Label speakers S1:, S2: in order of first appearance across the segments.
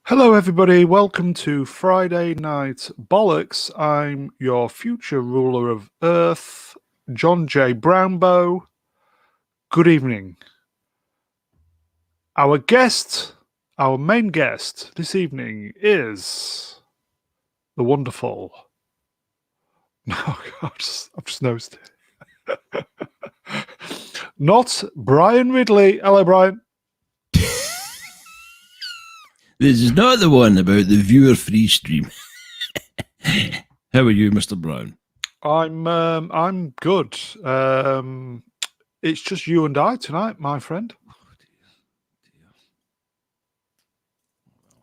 S1: Hello, everybody. Welcome to Friday Night Bollocks. I'm your future ruler of Earth, John J. Brownbow. Good evening. Our main guest this evening is the wonderful... No, I've just noticed it. Not Brian Ridley. Hello, Brian.
S2: This is not the one about the viewer-free stream. How are you, Mr. Brown?
S1: I'm good. It's just you and I tonight, my friend.
S2: Oh, dear.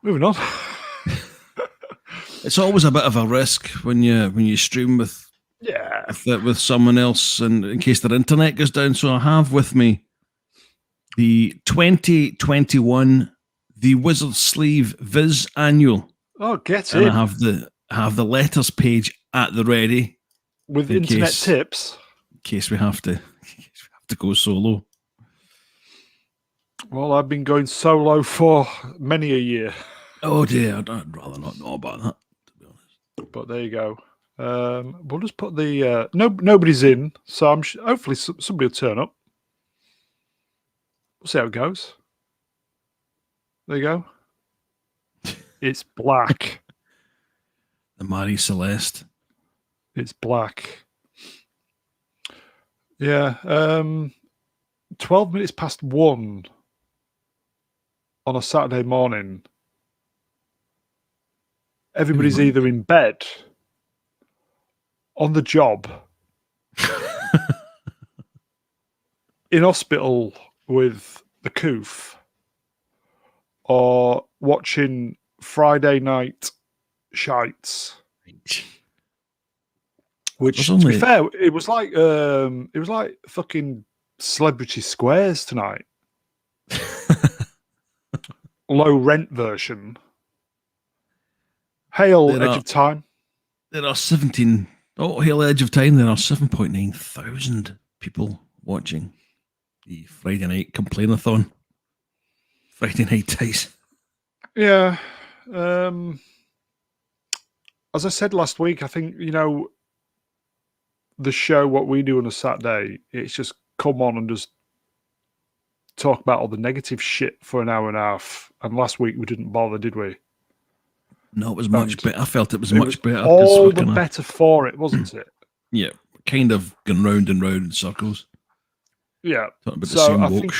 S1: Moving on.
S2: It's always a bit of a risk when you stream with someone else, and in case their internet goes down. So I have with me the 2021 The Wizard Sleeve Viz Annual.
S1: Oh, get
S2: and
S1: in.
S2: I have the letters page at the ready
S1: with internet tips
S2: in case we have to go solo.
S1: Well, I've been going solo for many a year.
S2: Oh dear, I'd rather not know about that, to be honest.
S1: But there you go. We'll just put the nobody's in, so I'm hopefully somebody will turn up. We'll see how it goes. There you go. It's black.
S2: The Marie Celeste.
S1: It's black. Yeah. 12 minutes past 1 on a Saturday morning. Everybody's either in bed, on the job, in hospital with the coof, or watching Friday night shites. Which, to be fair, it was like fucking Celebrity Squares tonight. Low rent version. Hail Edge of Time.
S2: There are 17. Oh, Hail Edge of Time. There are 7.9 thousand people watching the Friday night complainathon. Friday night dice.
S1: Yeah. As I said last week, I think, the show, what we do on a Saturday, it's just come on and just talk about all the negative shit for an hour and a half. And last week we didn't bother, did we?
S2: No, it was much better. I felt it was much better.
S1: All the better for it, wasn't it?
S2: Yeah, kind of going round and round in circles.
S1: Yeah.
S2: So I think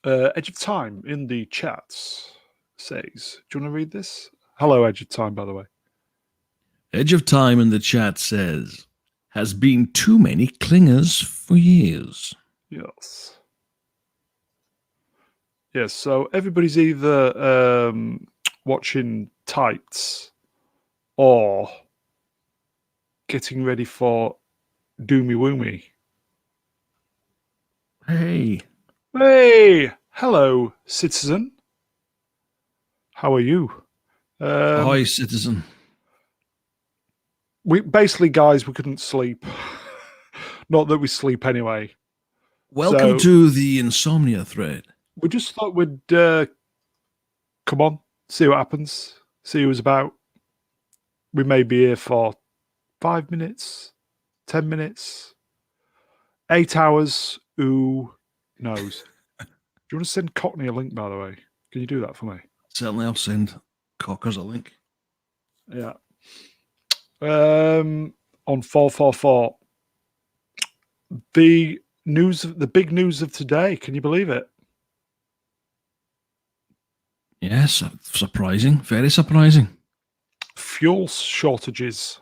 S1: Edge of Time in the chats says, do you want to read this? Hello, Edge of Time, by the way.
S2: Edge of Time in the chat says, has been too many clingers for years.
S1: Yes. Yes, so everybody's either watching Tights or getting ready for Doomy Woomy.
S2: Hey.
S1: Hey! Hello, citizen. How are you?
S2: Hi, citizen.
S1: We guys, we couldn't sleep. Not that we sleep anyway.
S2: Welcome to the insomnia thread.
S1: We just thought we'd come on, see what happens, see who's about. We may be here for 5 minutes, 10 minutes, 8 hours. Who knows? Do you want to send Cockney a link, by the way? Can you do that for me?
S2: Certainly, I'll send Cockers a link.
S1: Yeah. On 444. The big news of today. Can you believe it?
S2: Yes, surprising. Very surprising.
S1: Fuel shortages.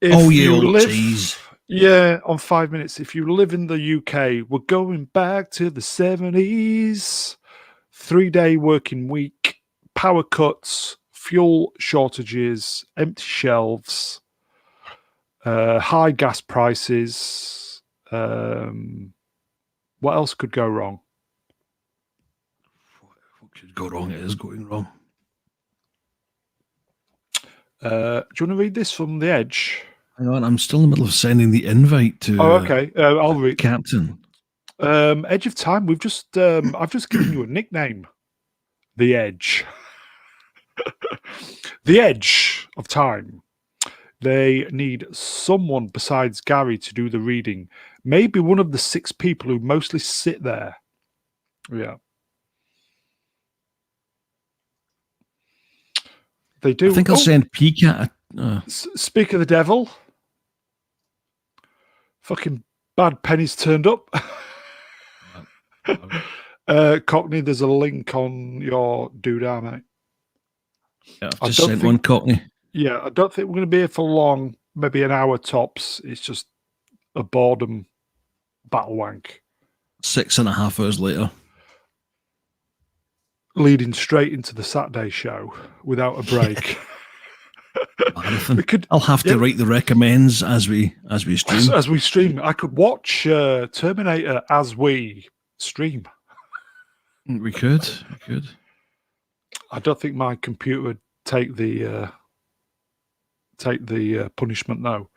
S1: If Yeah, on 5 minutes. If you live in the UK, we're going back to the 70s. 3-day working week, power cuts, fuel shortages, empty shelves, high gas prices. What else could go wrong?
S2: What could go wrong? It is going wrong.
S1: Do you want to read this from The Edge?
S2: Hang on, I'm still in the middle of sending the invite to
S1: okay. I'll read.
S2: Captain.
S1: Edge of Time. I've just given you a nickname. The Edge. The Edge of Time. They need someone besides Gary to do the reading. Maybe one of the 6 people who mostly sit there. Yeah. They do.
S2: I think I'll send PCAT.
S1: Speak of the devil. Fucking bad pennies turned up. Cockney, there's a link on your doodah, mate.
S2: Yeah, I've just sent one, Cockney.
S1: Yeah, I don't think we're going to be here for long. Maybe an hour tops. It's just a boredom Battlewank.
S2: 6.5 hours later.
S1: Leading straight into the Saturday show without a break.
S2: I'll have to write the recommends as we stream.
S1: As we stream. I could watch Terminator as we stream.
S2: We could.
S1: I don't think my computer would take the punishment though.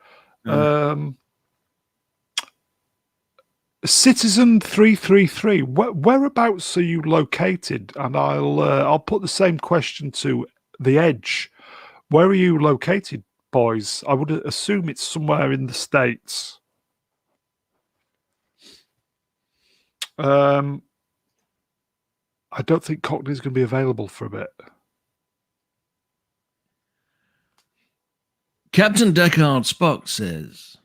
S1: Citizen 333. Whereabouts are you located? And I'll put the same question to The Edge. Where are you located, boys? I would assume it's somewhere in the States. I don't think Cockney's going to be available for a bit.
S2: Captain Deckard Spock says,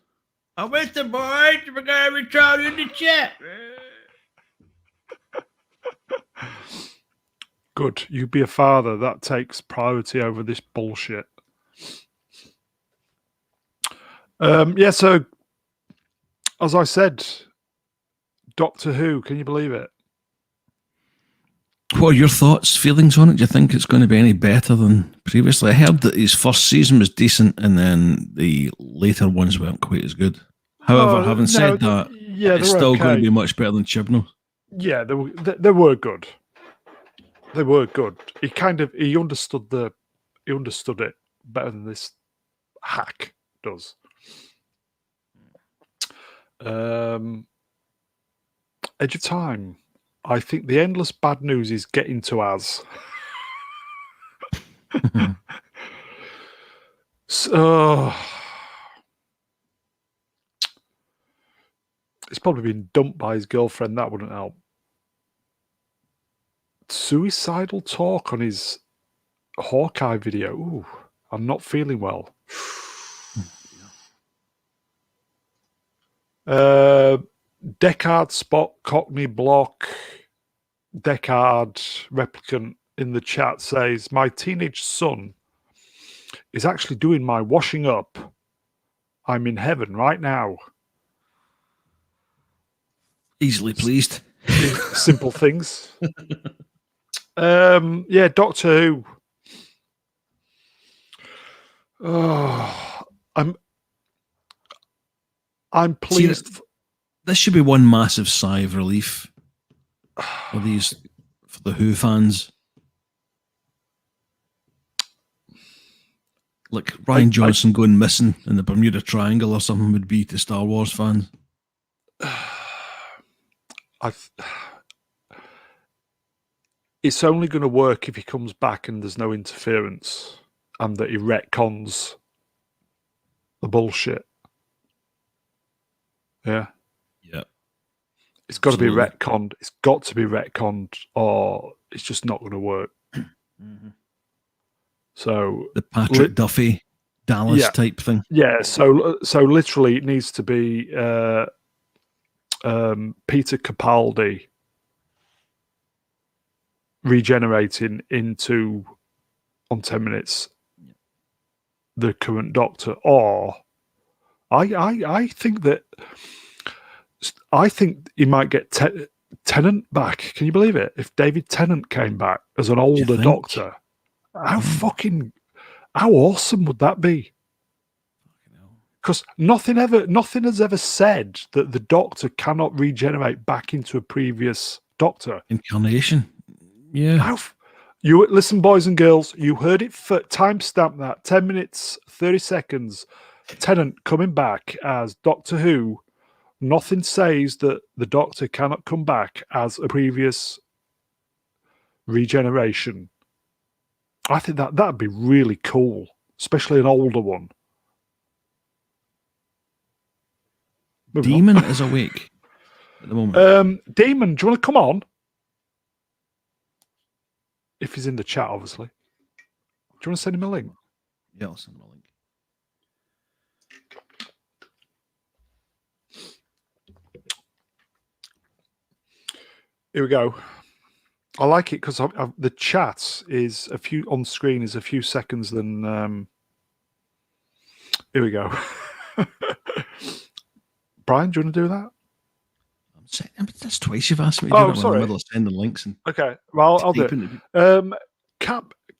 S2: I'm with the boys. We're going to return in the chat.
S1: Good. You be a father. That takes priority over this bullshit. Yeah, so as I said, Doctor Who, can you believe it?
S2: What are your thoughts, feelings on it? Do you think it's going to be any better than previously? I heard that his first season was decent and then the later ones weren't quite as good. However, having said that, it's still going to be much better than Chibnall.
S1: Yeah, they were good. They were good. He understood it better than this hack does. Edge of Time. I think the endless bad news is getting to us. So he's probably been dumped by his girlfriend. That wouldn't help. Suicidal talk on his Hawkeye video. Ooh, I'm not feeling well. Deckard, Spock, Cockney, Block, Deckard, Replicant in the chat says, my teenage son is actually doing my washing up. I'm in heaven right now.
S2: Easily pleased.
S1: Simple things. Yeah, Doctor Who. Oh, I'm pleased.
S2: See, this should be one massive sigh of relief for the Who fans. Like Ryan Johnson going missing in the Bermuda Triangle or something would be to Star Wars fans.
S1: It's only going to work if he comes back and there's no interference and that he retcons the bullshit. Yeah.
S2: Yeah.
S1: It's got to be retconned. It's got to be retconned or it's just not going to work.
S2: Mm-hmm.
S1: So
S2: the Patrick Duffy Dallas type thing.
S1: Yeah. So literally it needs to be Peter Capaldi regenerating into on 10 minutes the current Doctor, or I think that he might get Tennant back. Can you believe it? If David Tennant came back as an older Doctor, how awesome would that be? Because nothing has ever said that the Doctor cannot regenerate back into a previous Doctor
S2: incarnation. Yeah.
S1: You listen, boys and girls. You heard it. Timestamp that 10 minutes 30 seconds. Tennant coming back as Doctor Who. Nothing says that the Doctor cannot come back as a previous regeneration. I think that'd be really cool, especially an older one.
S2: Demon is awake at the moment.
S1: Demon, do you want to come on? If he's in the chat, obviously. Do you want to send him a link?
S2: Yeah, I'll send him a link.
S1: Here we go. I like it because the chat is a few on screen is a few seconds than. Here we go. Brian, do you want to do that?
S2: That's twice you've asked me to do it.
S1: Sorry.
S2: In the middle of sending links.
S1: Okay, well, I'll do it.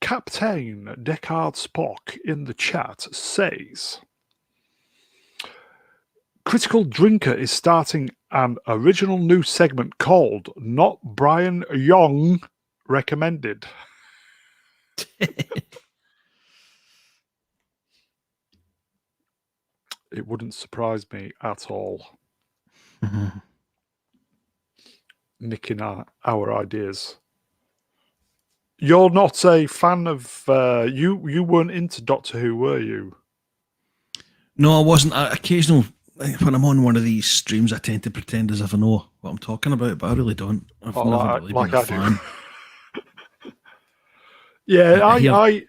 S1: Captain Deckard Spock in the chat says, Critical Drinker is starting an original new segment called Not Brian Young Recommended. It wouldn't surprise me at all.
S2: Mm-hmm.
S1: Nicking our ideas. You're not a fan of you weren't into Doctor Who, were you?
S2: No, I wasn't. When I'm on one of these streams, I tend to pretend as if I know what I'm talking about, but I really don't. I've never really been a fan.
S1: Yeah, I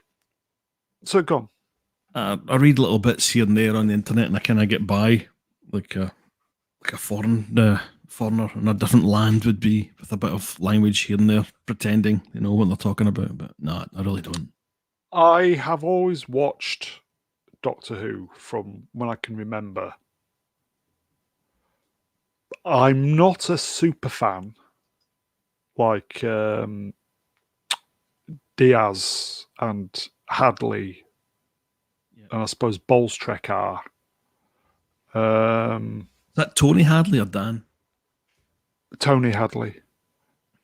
S1: so go on.
S2: I read little bits here and there on the internet, and I kind of get by like a foreigner in a different land would be, with a bit of language here and there, pretending you know what they're talking about. But no, I really don't.
S1: I have always watched Doctor Who from when I can remember. I'm not a super fan like Diaz and Hadley, and I suppose Bolstrek are.
S2: Is that Tony Hadley or Dan?
S1: Tony Hadley.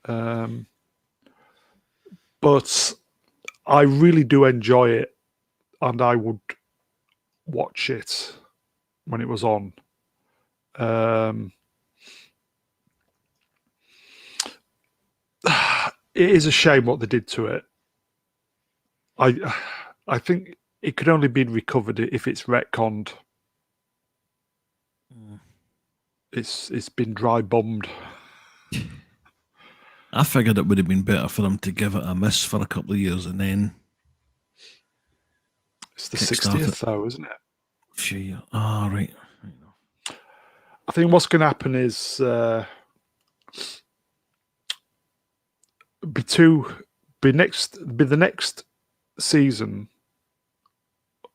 S1: But I really do enjoy it, and I would watch it when it was on. It is a shame what they did to it. I think it could only be recovered if it's retconned. It's been dry bombed.
S2: I figured it would have been better for them to give it a miss for a couple of years and then.
S1: It's the 60th, though, isn't it?
S2: Few years. Oh, right.
S1: I think what's going to happen is be the next season.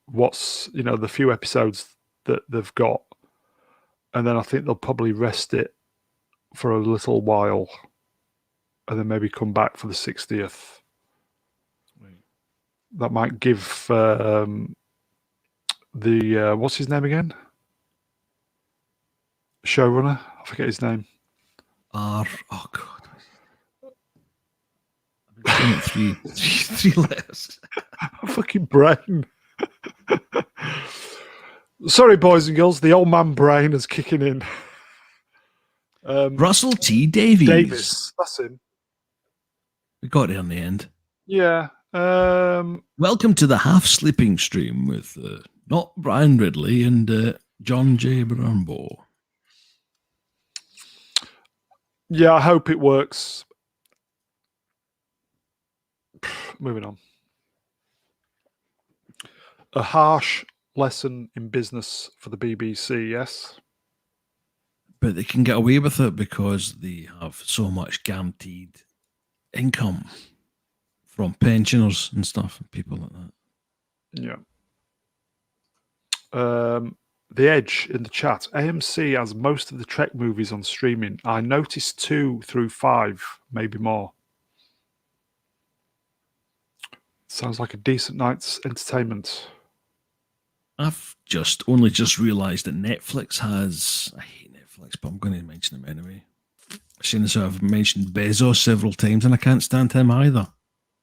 S1: What's the few episodes that they've got, and then I think they'll probably rest it for a little while, and then maybe come back for the 60th. Right. That might give the what's his name again? Showrunner, I forget his name.
S2: Oh God. I've been three letters.
S1: Fucking brain. Sorry, boys and girls, the old man brain is kicking in.
S2: Russell T. Davies.
S1: That's him.
S2: We got there in the end.
S1: Yeah.
S2: Welcome to the half sleeping stream with not Brian Ridley and John J. Brambo.
S1: Yeah, I hope it works. Moving on. A harsh lesson in business for the BBC, yes?
S2: But they can get away with it because they have so much guaranteed income from pensioners and stuff, and people like that.
S1: Yeah. The Edge in the chat. AMC has most of the Trek movies on streaming. I noticed 2 through 5, maybe more. Sounds like a decent night's entertainment.
S2: I've only just realised that Netflix has. I hate Netflix, but I'm going to mention them anyway. Seeing as I've mentioned Bezos several times, and I can't stand him either.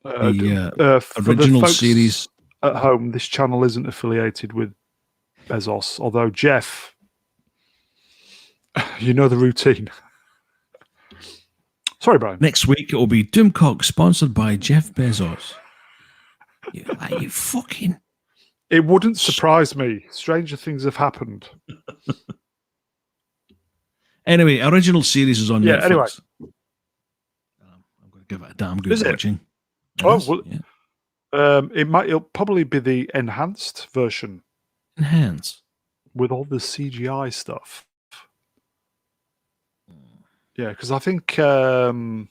S2: The original series
S1: at home. This channel isn't affiliated with Bezos, although Jeff, you know the routine. Sorry, Brian.
S2: Next week it will be Doomcock, sponsored by Jeff Bezos. You fucking.
S1: It wouldn't surprise me. Stranger things have happened.
S2: Anyway, original series is on Netflix.
S1: Anyway.
S2: I'm going to give it a damn good watching.
S1: It'll probably be the enhanced version.
S2: Enhanced?
S1: With all the CGI stuff. Yeah, because I think 10,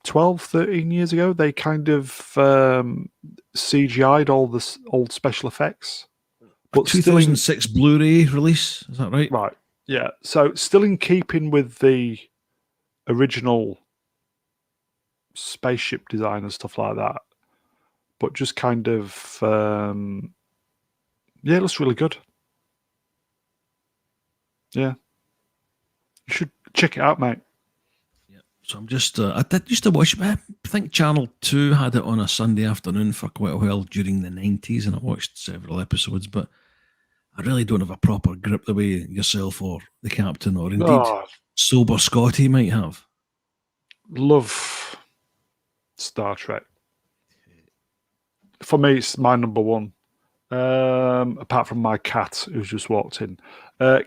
S1: 12, 13 years ago, they kind of CGI'd all the old special effects.
S2: But 2006 Blu-ray release, is that right?
S1: Right, yeah. So still in keeping with the original spaceship design and stuff like that, but just kind of, it looks really good. Yeah. You should check it out, mate.
S2: So I'm just, I did used to watch, I think Channel 2 had it on a Sunday afternoon for quite a while during the 90s, and I watched several episodes, but I really don't have a proper grip the way yourself or the captain or indeed Sober Scotty might have.
S1: Love Star Trek. For me, it's my number one. Apart from my cat who's just walked in.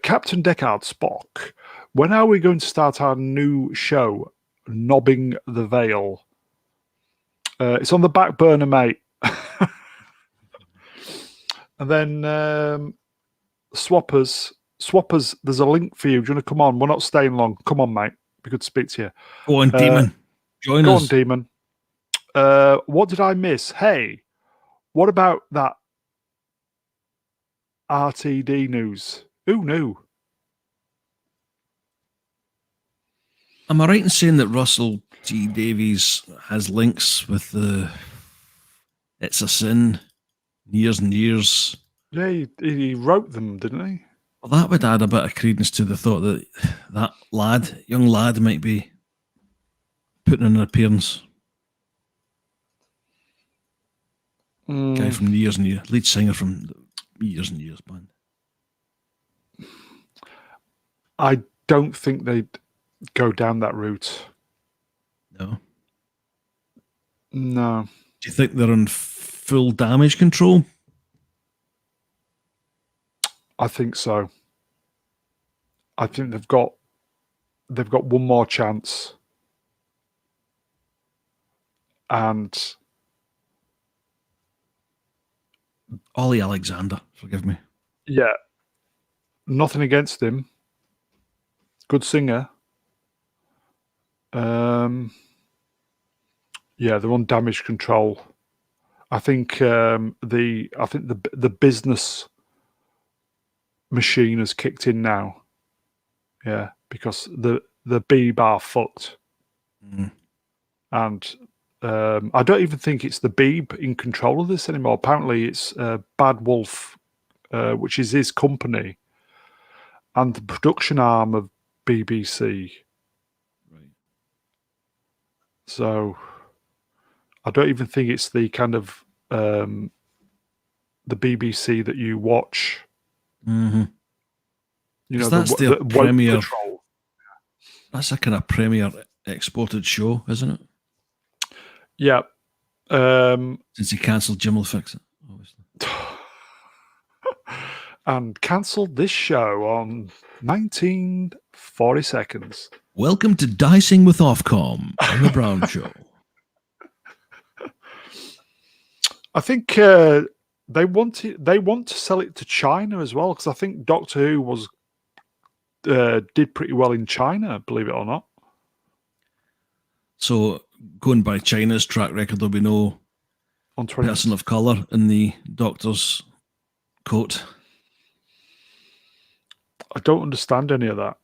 S1: Captain Deckard Spock, when are we going to start our new show, Knobbing the Veil? It's on the back burner, mate. And then Swappers, there's a link for you. Do you want to come on? We're not staying long. Come on, mate. Be good to speak to you.
S2: Go on, Demon. Join us.
S1: Go on, Demon. What did I miss? Hey, what about that RTD news? Who knew?
S2: Am I right in saying that Russell T Davies has links with the It's a Sin years and years?
S1: Yeah, he wrote them, didn't he?
S2: Well, that would add a bit of credence to the thought that that young lad might be putting in an appearance. Guy from Years and Years, lead singer from Years and Years band.
S1: I don't think they'd go down that route.
S2: No.
S1: No.
S2: Do you think they're on full damage control?
S1: I think so. I think they've got one more chance. And
S2: Ollie Alexander, forgive me.
S1: Yeah. Nothing against him. Good singer. Yeah, they're on damage control. I think the business machine has kicked in now. Yeah, because the Beeb are fucked. And I don't even think it's the Beeb in control of this anymore. Apparently it's Bad Wolf, which is his company, and the production arm of BBC.
S2: Right.
S1: So I don't even think it's the kind of the BBC that you watch.
S2: Mm-hmm.
S1: You know,
S2: that's
S1: the
S2: premier.
S1: control.
S2: That's a kind of premier exported show, isn't it?
S1: Yeah.
S2: Since he cancelled Jim will fix it, obviously.
S1: And cancelled this show on 1940 seconds.
S2: Welcome to Dicing with Ofcom on the Brown Show.
S1: I think they want to sell it to China as well, because I think Doctor Who did pretty well in China, believe it or not.
S2: So going by China's track record, there'll be no person of colour in the Doctor's coat.
S1: I don't understand any of that.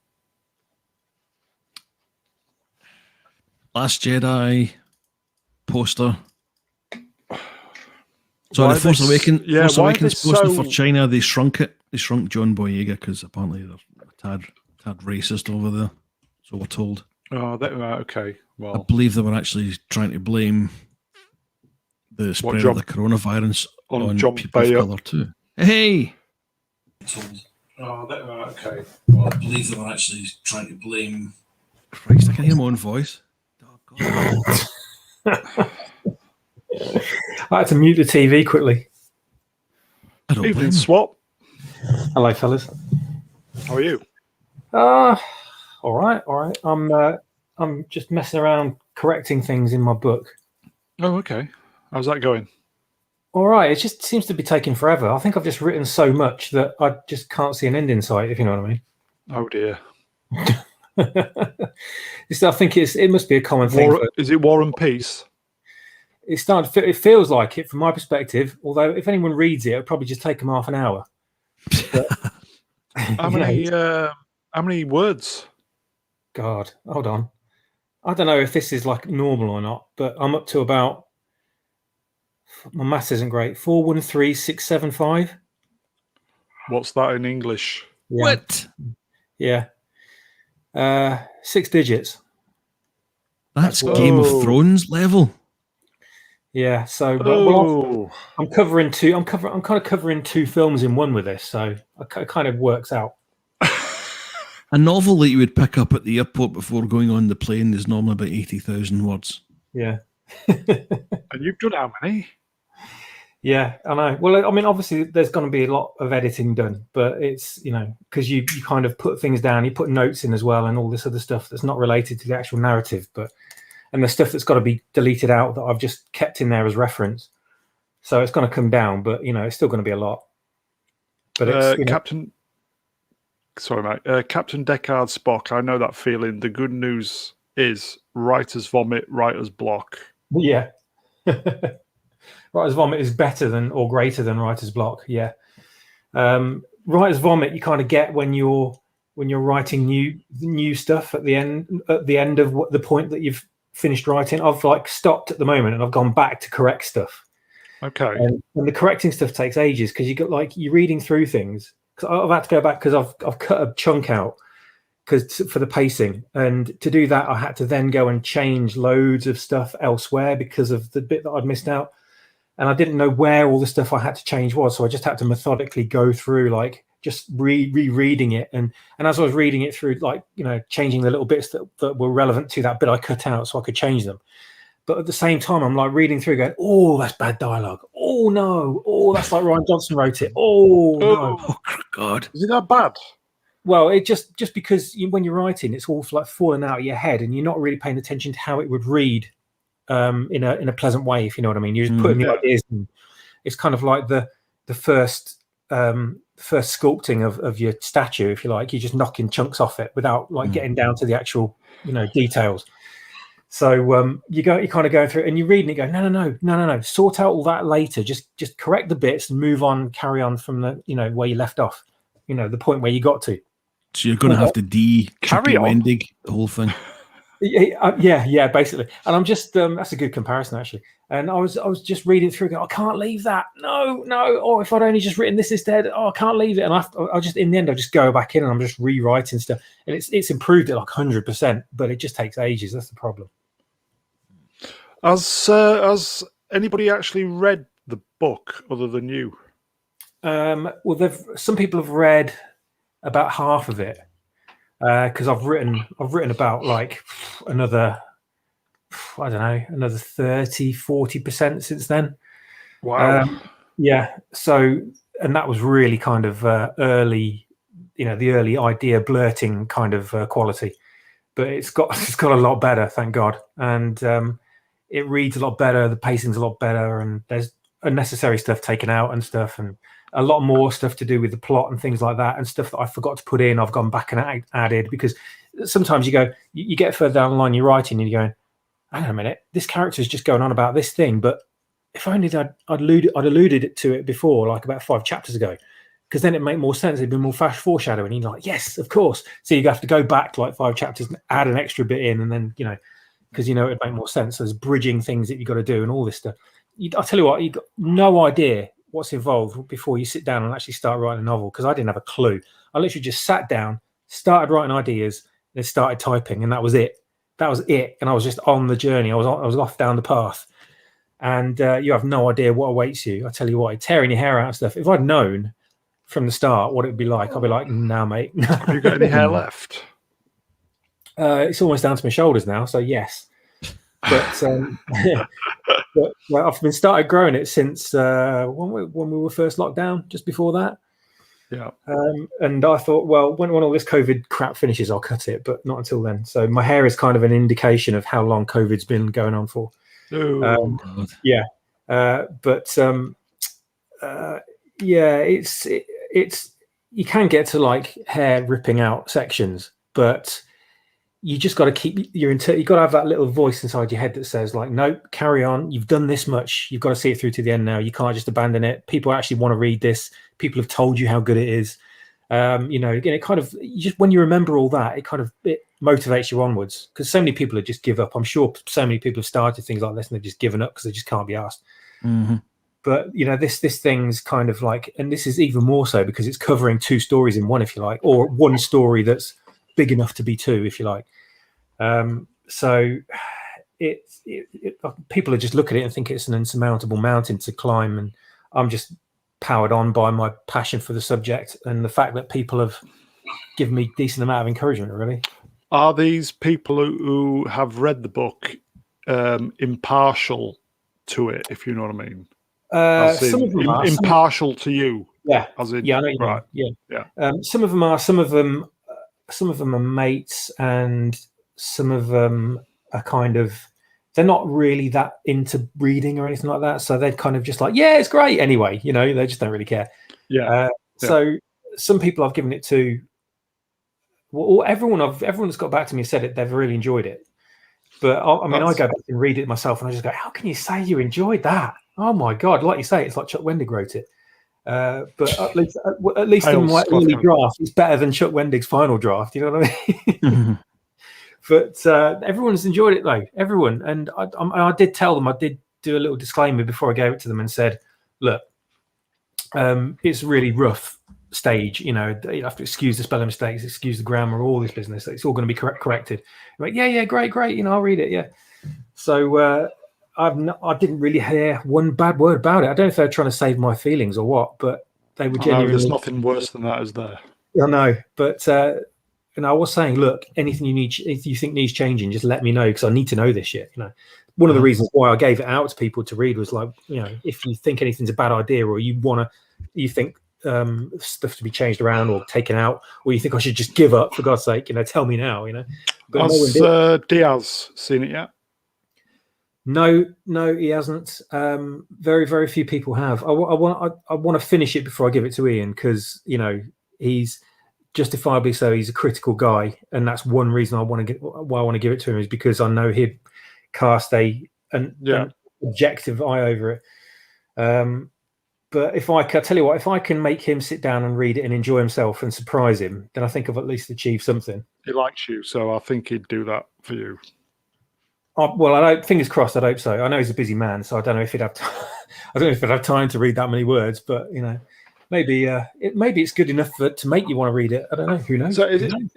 S2: Last Jedi poster. So the Force Awakens poster for China, they shrunk it. They shrunk John Boyega because apparently they're a tad racist over there. So we're told.
S1: Oh, okay. Well,
S2: I believe they were actually trying to blame the spread of the coronavirus on people of colour too. Hey!
S1: Oh, okay.
S2: Well, I believe they were actually trying to blame... Christ, I can hear my own voice. Oh, God.
S3: I had to mute the TV quickly.
S2: I don't blame
S1: Swap.
S3: Hello, fellas.
S1: How are you?
S3: All right. I'm just messing around correcting things in my book.
S1: Oh, okay. How's that going?
S3: All right. It just seems to be taking forever. I think I've just written so much that I just can't see an end in sight, if you know what I mean.
S1: Oh, dear.
S3: I think it must be a common thing.
S1: Is it War and Peace?
S3: It feels like it from my perspective, although if anyone reads it, it'll probably just take them half an hour. But,
S1: how many words?
S3: God, hold on. I don't know if this is like normal or not, but I'm up to about, my maths isn't great, 413675.
S1: What's that in English?
S3: Yeah.
S2: What?
S3: Yeah. 6 digits.
S2: That's Game of Thrones level.
S3: Yeah, so I'm covering two. I'm kind of covering 2 films in one with this, so it kind of works out.
S2: A novel that you would pick up at the airport before going on the plane is normally about 80,000 words.
S3: Yeah.
S1: And you've done how many?
S3: Yeah, I know. Well, I mean, obviously, there's going to be a lot of editing done, but it's, because you kind of put things down, you put notes in as well, and all this other stuff that's not related to the actual narrative, and the stuff that's got to be deleted out that I've just kept in there as reference. So it's going to come down, but it's still going to be a lot. But it's
S1: Captain Deckard Spock. I know that feeling. The good news is writer's vomit, writer's block.
S3: Yeah. Writer's vomit is better than or greater than writer's block. Yeah. Writer's vomit you kind of get when you're writing new stuff at the end of the point that you've finished writing. I've stopped at the moment and I've gone back to correct stuff.
S1: Okay.
S3: And the correcting stuff takes ages because you're reading through things. Because I've had to go back because I've cut a chunk out for the pacing, and to do that I had to then go and change loads of stuff elsewhere because of the bit that I'd missed out, and I didn't know where all the stuff I had to change was, so I just had to methodically go through just rereading it, and as I was reading it through, changing the little bits that were relevant to that bit I cut out so I could change them. But at the same time, I'm reading through going, oh, that's bad dialogue. Oh, no. Oh, that's like Ryan Johnson wrote it. Oh, no.
S2: Oh, God.
S1: Is it that bad?
S3: Well, it just because when you're writing, it's all falling out of your head and you're not really paying attention to how it would read in a pleasant way, if you know what I mean. You're just putting the ideas in. It's kind of like the first sculpting of your statue, if you like. You're just knocking chunks off it without getting down to the actual, details. So you kind of go through and you read and you go, no, sort out all that later. Just correct the bits and move on, carry on from the where you left off, the point where you got to.
S2: So you're going to have to
S1: carry on
S2: Wendig the whole thing.
S3: Yeah, basically. And I'm just that's a good comparison actually. And I was just reading through, going, I can't leave that. No. Oh, if I'd only just written this instead. Oh, I can't leave it. And I just in the end I just go back in and I'm just rewriting stuff. And it's improved it 100%, but it just takes ages. That's the problem.
S1: Has anybody actually read the book other than you?
S3: Well, some people have read about half of it because I've written about another 30-40% since then.
S1: Wow.
S3: Yeah. So, and that was really kind of early, the early idea blurting kind of quality, but it's got a lot better, thank God. And it reads a lot better, the pacing's a lot better, and there's unnecessary stuff taken out and stuff, and a lot more stuff to do with the plot and things like that, and stuff that I forgot to put in, I've gone back and added, because sometimes you get further down the line, you're writing and you're going, hang on a minute, this character is just going on about this thing, but if only I'd alluded to it before, like about 5 chapters ago, because then it made more sense. It'd been more foreshadowing. You're like, yes, of course. So you have to go back like 5 chapters and add an extra bit in, and then because it'd make more sense. So there's bridging things that you got to do and all this stuff. I'll tell you what, you got no idea what's involved before you sit down and actually start writing a novel, because I didn't have a clue. I literally just sat down, started writing ideas, then started typing, and that was it. And I was just on the journey. I was off down the path. And you have no idea what awaits you. I tell you what, tearing your hair out and stuff. If I'd known from the start what it'd be like, I'd be like, "Nah, mate."
S1: Have you got any hair left?
S3: It's almost down to my shoulders now, so yes. But I've been started growing it since when we were first locked down, just before that.
S1: Yeah.
S3: And I thought, well, when all this COVID crap finishes, I'll cut it, but not until then. So my hair is kind of an indication of how long COVID's been going on for. Yeah. It's you can get to like hair ripping out sections, but you just got to keep you got to have that little voice inside your head that says like, no, carry on. You've done this much. You've got to see it through to the end now. You can't just abandon it. People actually want to read this. People have told you how good it is. Again, it kind of just when you remember all that, it motivates you onwards, because so many people have just give up. I'm sure so many people have started things like this and they've just given up because they just can't be asked.
S2: Mm-hmm.
S3: But this thing's kind of like, and this is even more so because it's covering 2 stories in one, if you like, or one story that's big enough to be 2, if you like. So people are just look at it and think it's an insurmountable mountain to climb, and I'm just powered on by my passion for the subject and the fact that people have given me a decent amount of encouragement. Really,
S1: are these people who have read the book impartial to it, if you know what I mean?
S3: Some of them are
S1: impartial to you.
S3: Yeah,
S1: as in,
S3: yeah, I know you
S1: right.
S3: mean.
S1: Yeah.
S3: Some of them are. Some of them are mates, and some of them are kind of. They're not really that into reading or anything like that, so they're kind of just like, yeah, it's great anyway. They just don't really care.
S1: Yeah.
S3: So some people I've given it to. Well, everyone that's got back to me said it. They've really enjoyed it. But I go back and read it myself, and I just go, how can you say you enjoyed that? Oh my God! Like you say, it's like Chuck Wendig wrote it. But at least in my early draft, it's better than Chuck Wendig's final draft. You know what I mean?
S2: Mm-hmm.
S3: But everyone's enjoyed it, though. Everyone, and I did tell them. I did do a little disclaimer before I gave it to them and said, "Look, it's really rough stage. You have to excuse the spelling mistakes, excuse the grammar, all this business. It's all going to be corrected." I'm like, yeah, great. I'll read it. Yeah. So I didn't really hear one bad word about it. I don't know if they're trying to save my feelings or what, but they were genuinely.
S1: There's nothing worse than that, is there?
S3: I know, but. And I was saying, look, anything if you think needs changing, just let me know, because I need to know this shit. One of the reasons why I gave it out to people to read was like, if you think anything's a bad idea, or you think stuff to be changed around or taken out, or you think I should just give up, for God's sake, tell me now. But
S1: has Diaz seen it yet?
S3: No, he hasn't. Very, very few people have. I want to finish it before I give it to Ian, because he's. Justifiably so, he's a critical guy, and that's one reason why I want to give it to him, is because I know he'd cast an objective eye over it. But if I tell you what, if I can make him sit down and read it and enjoy himself and surprise him, then I think I've at least achieved something.
S1: He likes you, so I think he'd do that for you.
S3: Well, fingers crossed. I hope so. I know he's a busy man, so I don't know if he'd have time. I don't know if he'd have time to read that many words, but maybe it's good enough to make you want to read it. I don't know. Who knows? So
S1: is it going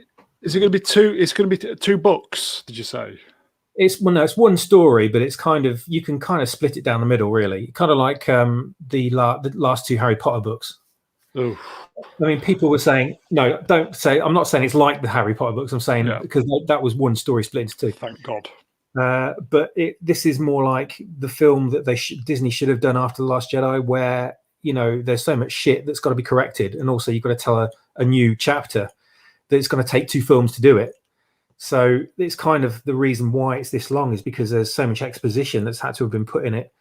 S1: to be 2? It's going to be 2 books. Did you say?
S3: It's one story, but it's kind of, you can kind of split it down the middle, really. Kind of like the last 2 Harry Potter books.
S1: Oof.
S3: I mean, people were saying, no, don't say. I'm not saying it's like the Harry Potter books. I'm saying because that was one story split into 2.
S1: Thank God.
S3: But this is more like the film that Disney should have done after The Last Jedi, where there's so much shit that's got to be corrected, and also you've got to tell a new chapter that it's going to take 2 films to do it. So it's kind of the reason why it's this long, is because there's so much exposition that's had to have been put in it,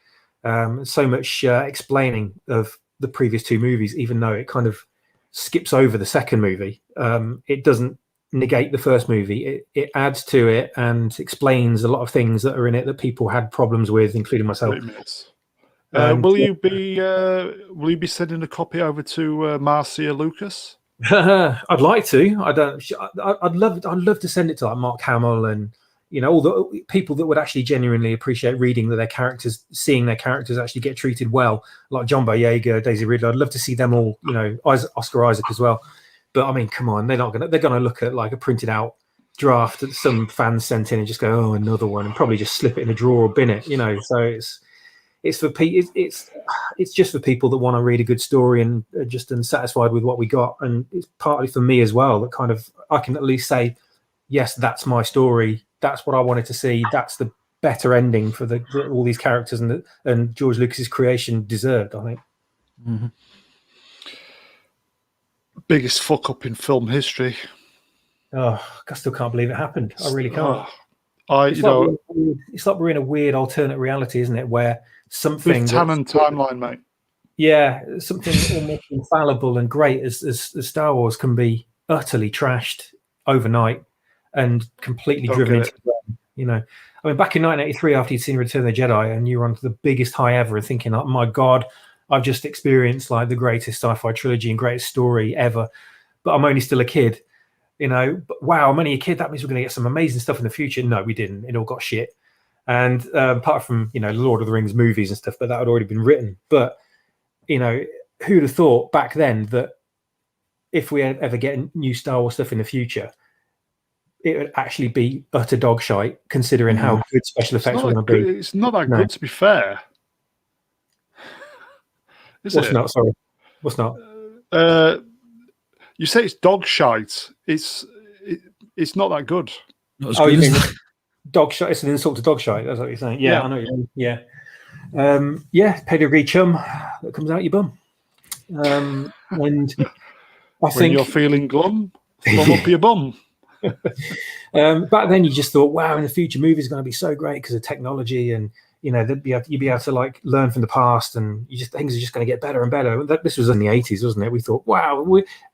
S3: so much explaining of the previous 2 movies, even though it kind of skips over the second movie. It doesn't negate the first movie. It adds to it and explains a lot of things that are in it that people had problems with, including myself.
S1: 30 minutes. Will you be sending a copy over to Marcia Lucas?
S3: I'd like to. I'd love to send it to like Mark Hamill and all the people that would actually genuinely appreciate reading that their characters, seeing their characters actually get treated well, like John Boyega, Daisy Ridley. I'd love to see them all. Oscar Isaac as well. But I mean, come on, they're gonna look at like a printed out draft that some fans sent in and just go, oh, another one, and probably just slip it in a drawer or bin it. So it's for it's just for people that want to read a good story and are just unsatisfied with what we got, and it's partly for me as well that kind of I can at least say, yes, that's my story, that's what I wanted to see, that's the better ending for all these characters and George Lucas's creation deserved, I think.
S2: Mm-hmm.
S1: Biggest fuck up in film history.
S3: Oh, I still can't believe it happened. I really can't. It's like we're in a weird alternate reality, isn't it? Where something
S1: Tannen timeline, mate.
S3: Yeah, something almost infallible and great as Star Wars can be utterly trashed overnight and completely driven into the ground. I mean, back in 1983, after you'd seen Return of the Jedi and you were on the biggest high ever and thinking, oh my God, I've just experienced like the greatest sci-fi trilogy and greatest story ever, but I'm only still a kid. But wow, I'm only a kid. That means we're going to get some amazing stuff in the future. No, we didn't. It all got shit. And apart from, Lord of the Rings movies and stuff, but that had already been written. But, who'd have thought back then that if we ever get new Star Wars stuff in the future, it would actually be utter dog shite, considering how good special effects were going to be.
S1: It's not that good, to be fair.
S3: What's not? Sorry. What's not?
S1: You say it's dog shite. It's not that good.
S2: Not as good
S3: you think dog shite? It's an insult to dog shite. That's what you're saying. Yeah. I know what you mean. Yeah. Pedigree chum that comes out your bum. And I think
S1: you're feeling glum up your bum.
S3: Back then, you just thought, wow, in the future, movies are going to be so great because of technology and. You'd be able to like learn from the past, and things are just going to get better and better. This was in the 80s, wasn't it? We thought, wow,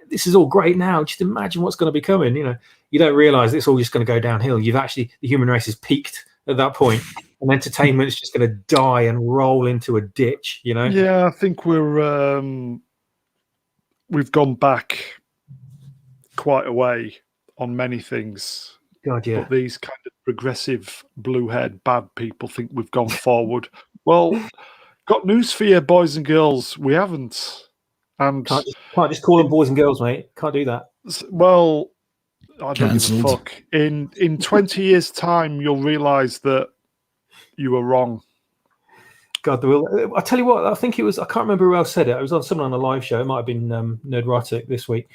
S3: this is all great now. Just imagine what's going to be coming. You don't realize it's all just going to go downhill. The human race has peaked at that point, and entertainment is just going to die and roll into a ditch.
S1: Yeah, I think we've gone back quite a way on many things.
S3: God, yeah.
S1: But these kind of progressive blue-haired bad people think we've gone forward. Well, got news for you, boys and girls. We haven't. And
S3: can't just call them boys and girls, mate. Can't do that.
S1: Well, I don't give a fuck. In 20 years' time, you'll realise that you were wrong.
S3: God, I tell you what. I think it was. I can't remember who else said it. It was on someone on a live show. It might have been Nerdrotic this week.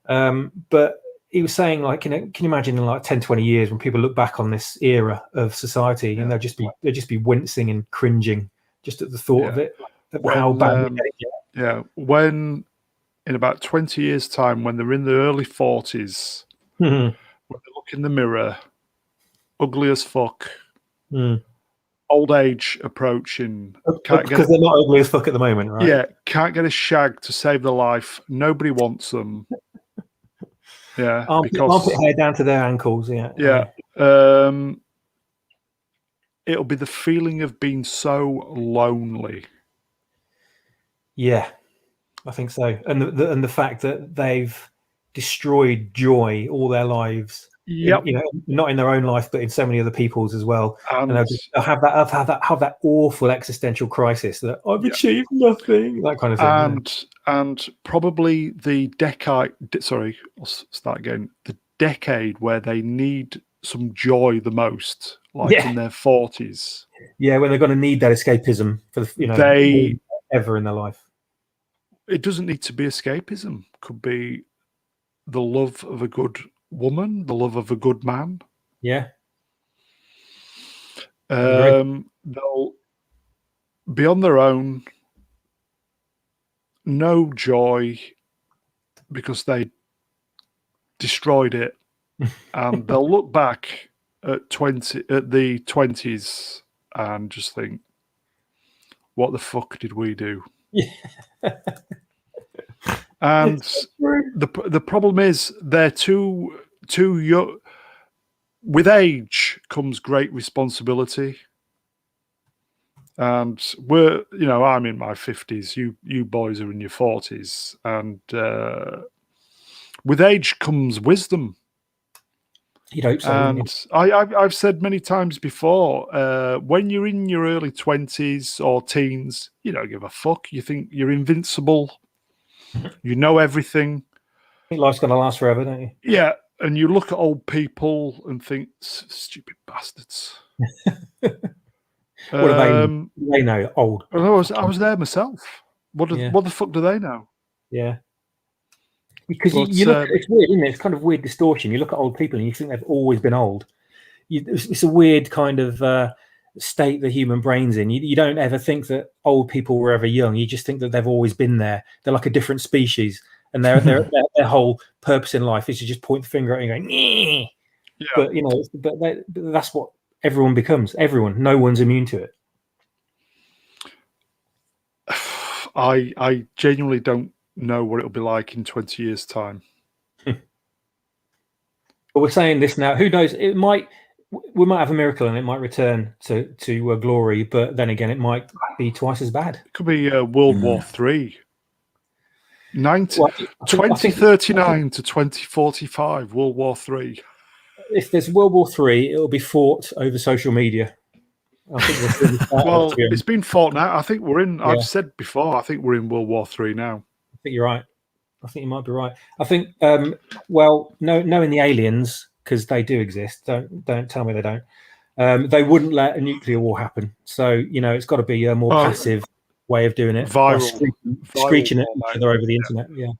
S3: But he was saying, like, can you imagine in like 10, 20 years when people look back on this era of society and they'll just be wincing and cringing just at the thought of it, how bad it is.
S1: Yeah, when in about 20 years' time, when they're in their early 40s, when they look in the mirror, ugly as fuck, old age approaching.
S3: Because they're not ugly as fuck at the moment, right?
S1: Yeah, can't get a shag to save their life. Nobody wants them. Yeah,
S3: armpit hair down to their ankles.
S1: Yeah. It'll be the feeling of being so lonely.
S3: Yeah, I think so, and the fact that they've destroyed joy all their lives.
S1: Yep.
S3: Not in their own life, but in so many other people's as well. And they'll have that awful existential crisis that I've achieved nothing, that kind of thing.
S1: And probably the decade. Sorry, I'll start again. The decade where they need some joy the most, like in their 40s.
S3: Yeah, when they're going to need that escapism for ever in their life.
S1: It doesn't need to be escapism. Could be the love of a good woman, the love of a good man.
S3: Yeah.
S1: They'll be on their own, no joy because they destroyed it, and they'll look back at the 20s and just think, what the fuck did we do?
S3: Yeah.
S1: And the problem is they're too young. With age comes great responsibility. And we're, I'm in my 50s. You boys are in your 40s, and with age comes wisdom.
S3: You'd hope so.
S1: And I've said many times before, when you're in your early 20s or teens, you don't give a fuck. You think you're invincible. You know everything.
S3: I think life's going to last forever, don't you?
S1: Yeah, and you look at old people and think, stupid bastards.
S3: What do they know? Old.
S1: I was there myself. What the fuck do they know?
S3: Yeah. Because you look, it's weird, isn't it? It's kind of weird distortion. You look at old people and you think they've always been old. It's a weird kind of state the human brain's in. You don't ever think that old people were ever young. You just think that they've always been there. They're like a different species, and their whole purpose in life is to just point the finger at you and go, "Nyeh." Yeah. But that's what everyone becomes. Everyone. No one's immune to it.
S1: I genuinely don't know what it'll be like in 20 years' time.
S3: But we're saying this now. Who knows? We might have a miracle and it might return to glory. But then again, it might be twice as bad.
S1: It could be World War III. 2039 to 2045, World War III.
S3: If there's World War III, it'll be fought over social media. I think
S1: well, it's been fought now. I think we're in. Yeah. I've said before. I think we're in World War III now.
S3: I think you're right. I think you might be right. I think. Knowing the aliens, because they do exist. Don't tell me they don't. They wouldn't let a nuclear war happen. So it's got to be a more passive way of doing it. Screeching at each other over the internet. Yeah.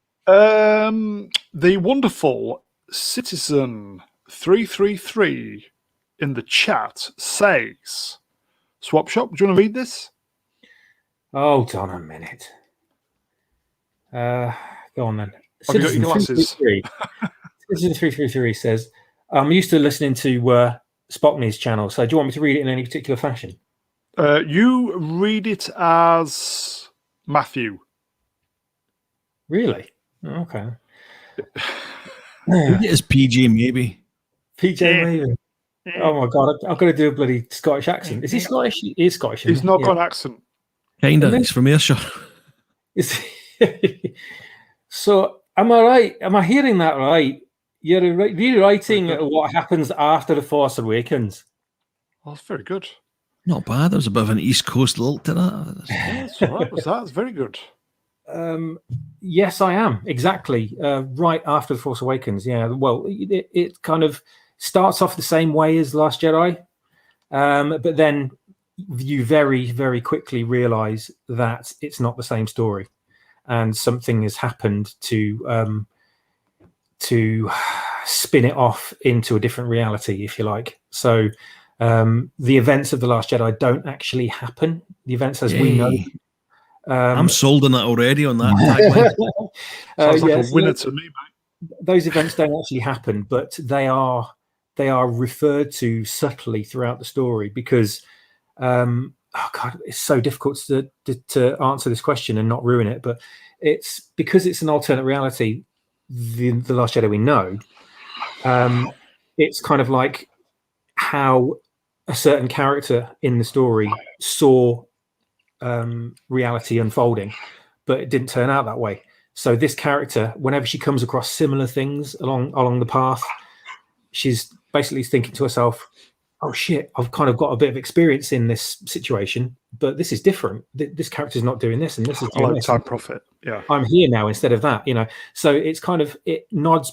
S1: The wonderful Citizen 333 in the chat says, Swapshop, do you want to read this?
S3: Hold on a minute. Go on then.
S1: Citizen 333.
S3: Citizen 333 says, I'm used to listening to Spockney's channel, so do you want me to read it in any particular fashion?
S1: You read it as Matthew.
S3: Really? Okay.
S2: Read it as PJ maybe.
S3: PJ maybe. Oh my god, I've got to do a bloody Scottish accent. Is he Scottish? He is Scottish.
S1: He's not got an accent.
S2: Kinda. He's from Ayrshire.
S3: So, am I right? Am I hearing that right? You're rewriting what happens after The Force Awakens.
S1: Oh, that's very good.
S2: Not bad. There's a bit of an East Coast lilt to that.
S1: Yeah, that's all right. That's very good.
S3: Yes, I am. Exactly. Right after The Force Awakens. Yeah. Well, it kind of starts off the same way as Last Jedi, but then you very, very quickly realize that it's not the same story, and something has happened to spin it off into a different reality, if you like. So the events of The Last Jedi don't actually happen. The events as we know.
S2: I'm sold on that already on that.
S1: Sounds like a winner to me, mate.
S3: Those events don't actually happen, but they are referred to subtly throughout the story because, it's so difficult to answer this question and not ruin it. But it's because it's an alternate reality. The Last Jedi we know, it's kind of like how a certain character in the story saw reality unfolding, but it didn't turn out that way. So this character, whenever she comes across similar things along the path, she's basically thinking to herself, oh shit, I've kind of got a bit of experience in this situation, but this is different. This character's not doing this, and this is doing this.
S1: Time profit. Yeah,
S3: I'm here now instead of that. So it's kind of, it nods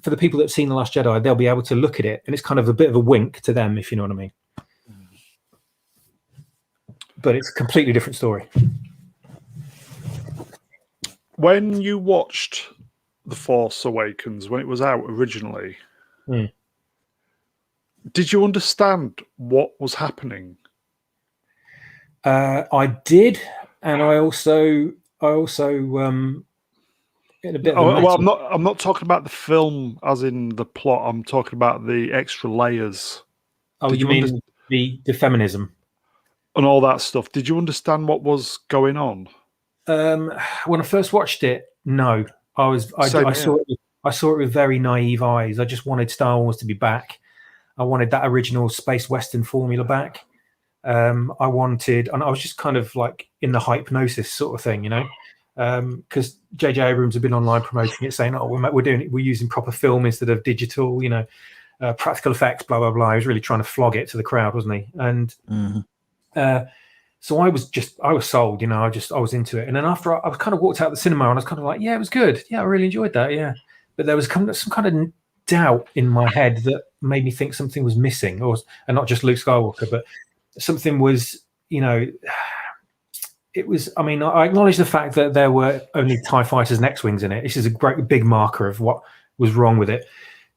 S3: for the people that have seen The Last Jedi. They'll be able to look at it, and it's kind of a bit of a wink to them, if you know what I mean. But it's a completely different story.
S1: When you watched The Force Awakens, when it was out originally, did you understand what was happening?
S3: I did, and I also in a bit.
S1: I'm not talking about the film as in the plot. I'm talking about the extra layers.
S3: Oh, you mean the feminism
S1: and all that stuff? Did you understand what was going on?
S3: When I first watched it, no. I saw it with very naive eyes. I just wanted Star Wars to be back. I wanted that original space western formula back. I wanted, and I was just kind of like in the hypnosis sort of thing, because J.J. Abrams had been online promoting it, saying, "Oh, we're using proper film instead of digital, practical effects, blah blah blah." He was really trying to flog it to the crowd, wasn't he? And so I was sold, I was into it. And then after I kind of walked out of the cinema, and I was kind of like, yeah, it was good. Yeah, I really enjoyed that. Yeah, but there was some kind of doubt in my head that made me think something was missing, and not just Luke Skywalker, but something was, it was. I mean, I acknowledge the fact that there were only TIE fighters and X-wings in it. This is a great big marker of what was wrong with it.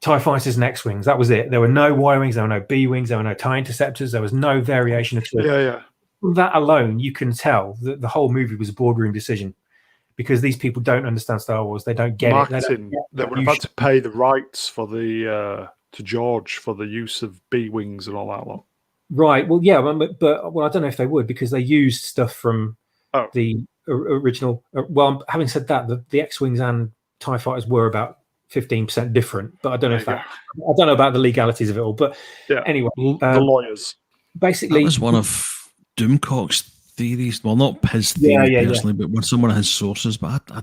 S3: TIE fighters and X-wings. That was it. There were no Y-wings. There were no B-wings. There were no TIE interceptors. There was no variation at all.
S1: Yeah.
S3: From that alone, you can tell that the whole movie was a boardroom decision, because these people don't understand Star Wars. They don't get
S1: marketing. They were about to pay the rights for to George for the use of B-wings and all that lot.
S3: Right. Well, yeah, but I don't know if they would, because they used stuff from the original. Well, having said that, the X-wings and TIE fighters were about 15% different, but I don't know I don't know about the legalities of it all. But anyway,
S2: the
S1: lawyers.
S3: Basically,
S2: that was one of Doomcock's theories. Well, not his theory personally, but when someone has sources. But I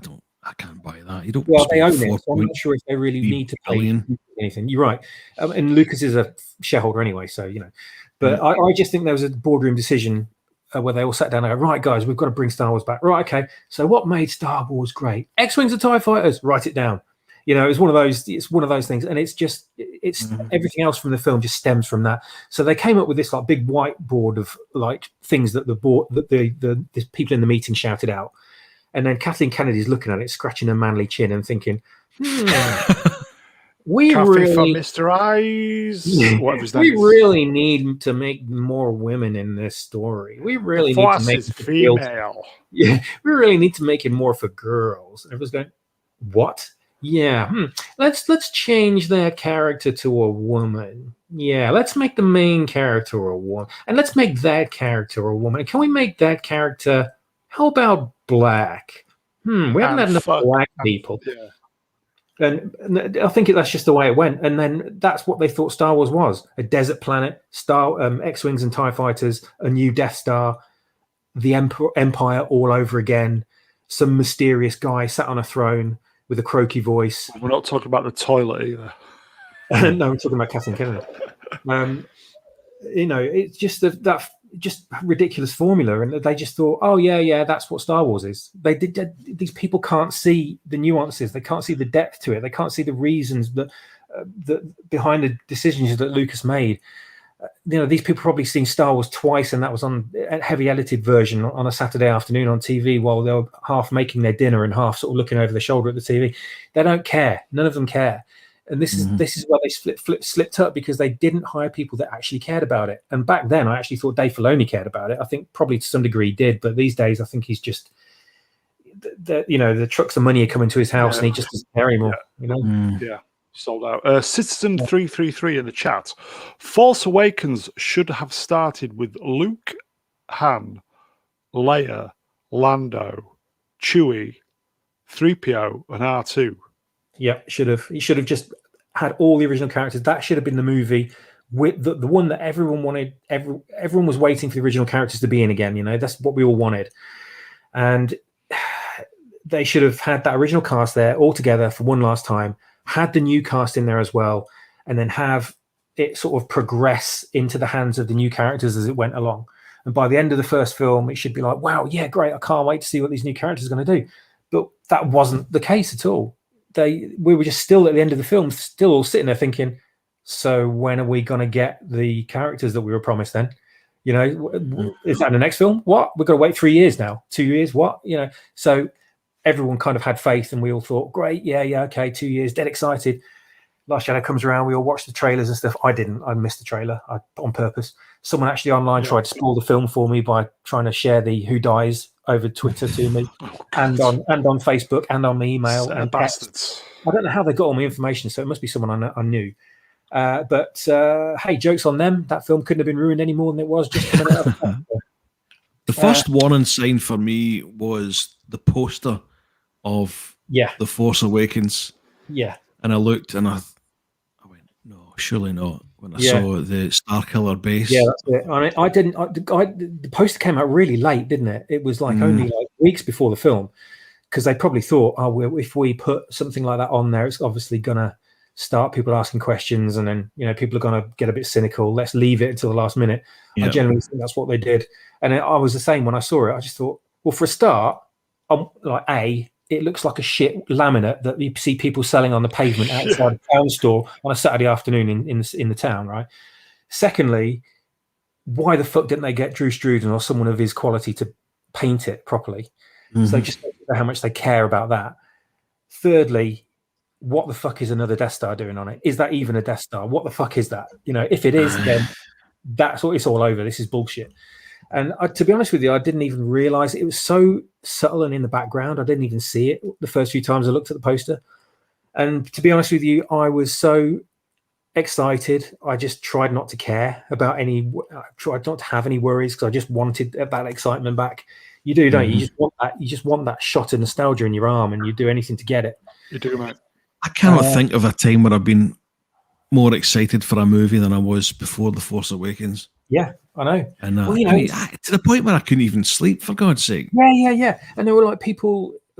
S2: can't buy that. You don't.
S3: Well, they own it, so I'm not sure if they really need to pay anything. You're right, and Lucas is a shareholder anyway, so But I just think there was a boardroom decision where they all sat down and go, right, guys, we've got to bring Star Wars back. Right, okay. So what made Star Wars great? X-wings and TIE fighters. Write it down. It's one of those. It's one of those things, and it's everything else from the film just stems from that. So they came up with this like big whiteboard of like things that the people in the meeting shouted out, and then Kathleen Kennedy's looking at it, scratching her manly chin, and thinking, "We
S1: Coffee
S3: really,
S1: for Mr. Eyes.
S3: We really need to make more women in this story. We really need to make it
S1: female.
S3: We really need to make it more for girls." And everyone's going, "What?" Yeah, let's change their character to a woman. Yeah, let's make the main character a woman, and let's make that character a woman. And can we make that character? How about black? We haven't had enough black people.
S1: Yeah.
S3: And I think that's just the way it went. And then that's what they thought Star Wars was: a desert planet, X-wings and TIE fighters, a new Death Star, the Empire all over again. Some mysterious guy sat on a throne with a croaky voice.
S1: We're not talking about the toilet either.
S3: No, we're talking about Kathleen Kennedy. It's just that just ridiculous formula, and they just thought, oh yeah, that's what Star Wars is. These people can't see the nuances. They can't see the depth to it. They can't see the reasons that behind the decisions that Lucas made. These people probably seen Star Wars twice, and that was on a heavy edited version on a Saturday afternoon on TV while they were half making their dinner and half sort of looking over their shoulder at the TV. They don't care. None of them care. And this is where they slipped up, because they didn't hire people that actually cared about it. And back then, I actually thought Dave Filoni cared about it. I think probably to some degree he did, but these days I think he's just the trucks of money are coming to his house, and he just doesn't care anymore.
S1: Yeah. Sold out. Citizen 333 in the chat. Force Awakens should have started with Luke, Han, Leia, Lando, Chewie, 3PO, and R2.
S3: Yeah, should have. He should have just had all the original characters. That should have been the movie with the one that everyone wanted. Everyone was waiting for the original characters to be in again. That's what we all wanted, and they should have had that original cast there all together for one last time. Had the new cast in there as well, and then have it sort of progress into the hands of the new characters as it went along. And by the end of the first film, it should be like, wow, yeah, great. I can't wait to see what these new characters are going to do. But that wasn't the case at all. We were just still at the end of the film, still all sitting there thinking, so when are we going to get the characters that we were promised then? Is that in the next film? What? We've got to wait 3 years now, 2 years? What? So everyone kind of had faith, and we all thought, great, yeah, okay, 2 years, dead excited. Last Shadow comes around, we all watched the trailers and stuff. I didn't. I missed the trailer on purpose. Someone actually online tried to spoil the film for me by trying to share the Who Dies over Twitter to me, and on Facebook, and on my email. And
S1: bastards.
S3: I don't know how they got all my information, so it must be someone I knew. But hey, jokes on them. That film couldn't have been ruined any more than it was just coming out.
S2: The first warning sign for me was the poster of The Force Awakens.
S3: Yeah.
S2: And I looked and I went, no, surely not. when I saw the Starkiller base.
S3: Yeah, that's it. I mean, the poster came out really late, didn't it? It was like only like weeks before the film, because they probably thought, oh, well, if we put something like that on there, it's obviously gonna start people asking questions, and then people are gonna get a bit cynical. Let's leave it until the last minute. I generally think that's what they did, and I was the same when I saw it. I just thought, well, for a start, it looks like a shit laminate that you see people selling on the pavement outside a town store on a Saturday afternoon in the town, right? Secondly, why the fuck didn't they get Drew Struden or someone of his quality to paint it properly? So just how much they care about that. Thirdly, what the fuck is another Death Star doing on it? Is that even a Death Star? What the fuck is that? If it is, then it's all over. This is bullshit. And to be honest with you, I didn't even realize it was so subtle and in the background. I didn't even see it the first few times I looked at the poster. And to be honest with you, I was so excited. I just tried not to care about I tried not to have any worries, because I just wanted that excitement back. You do, don't you? You just want that shot of nostalgia in your arm, and you do anything to get it.
S1: You do, mate.
S2: I cannot think of a time where I've been more excited for a movie than I was before The Force Awakens.
S3: Yeah, I know.
S2: And to the point where I couldn't even sleep, for God's sake.
S3: Yeah. And there were like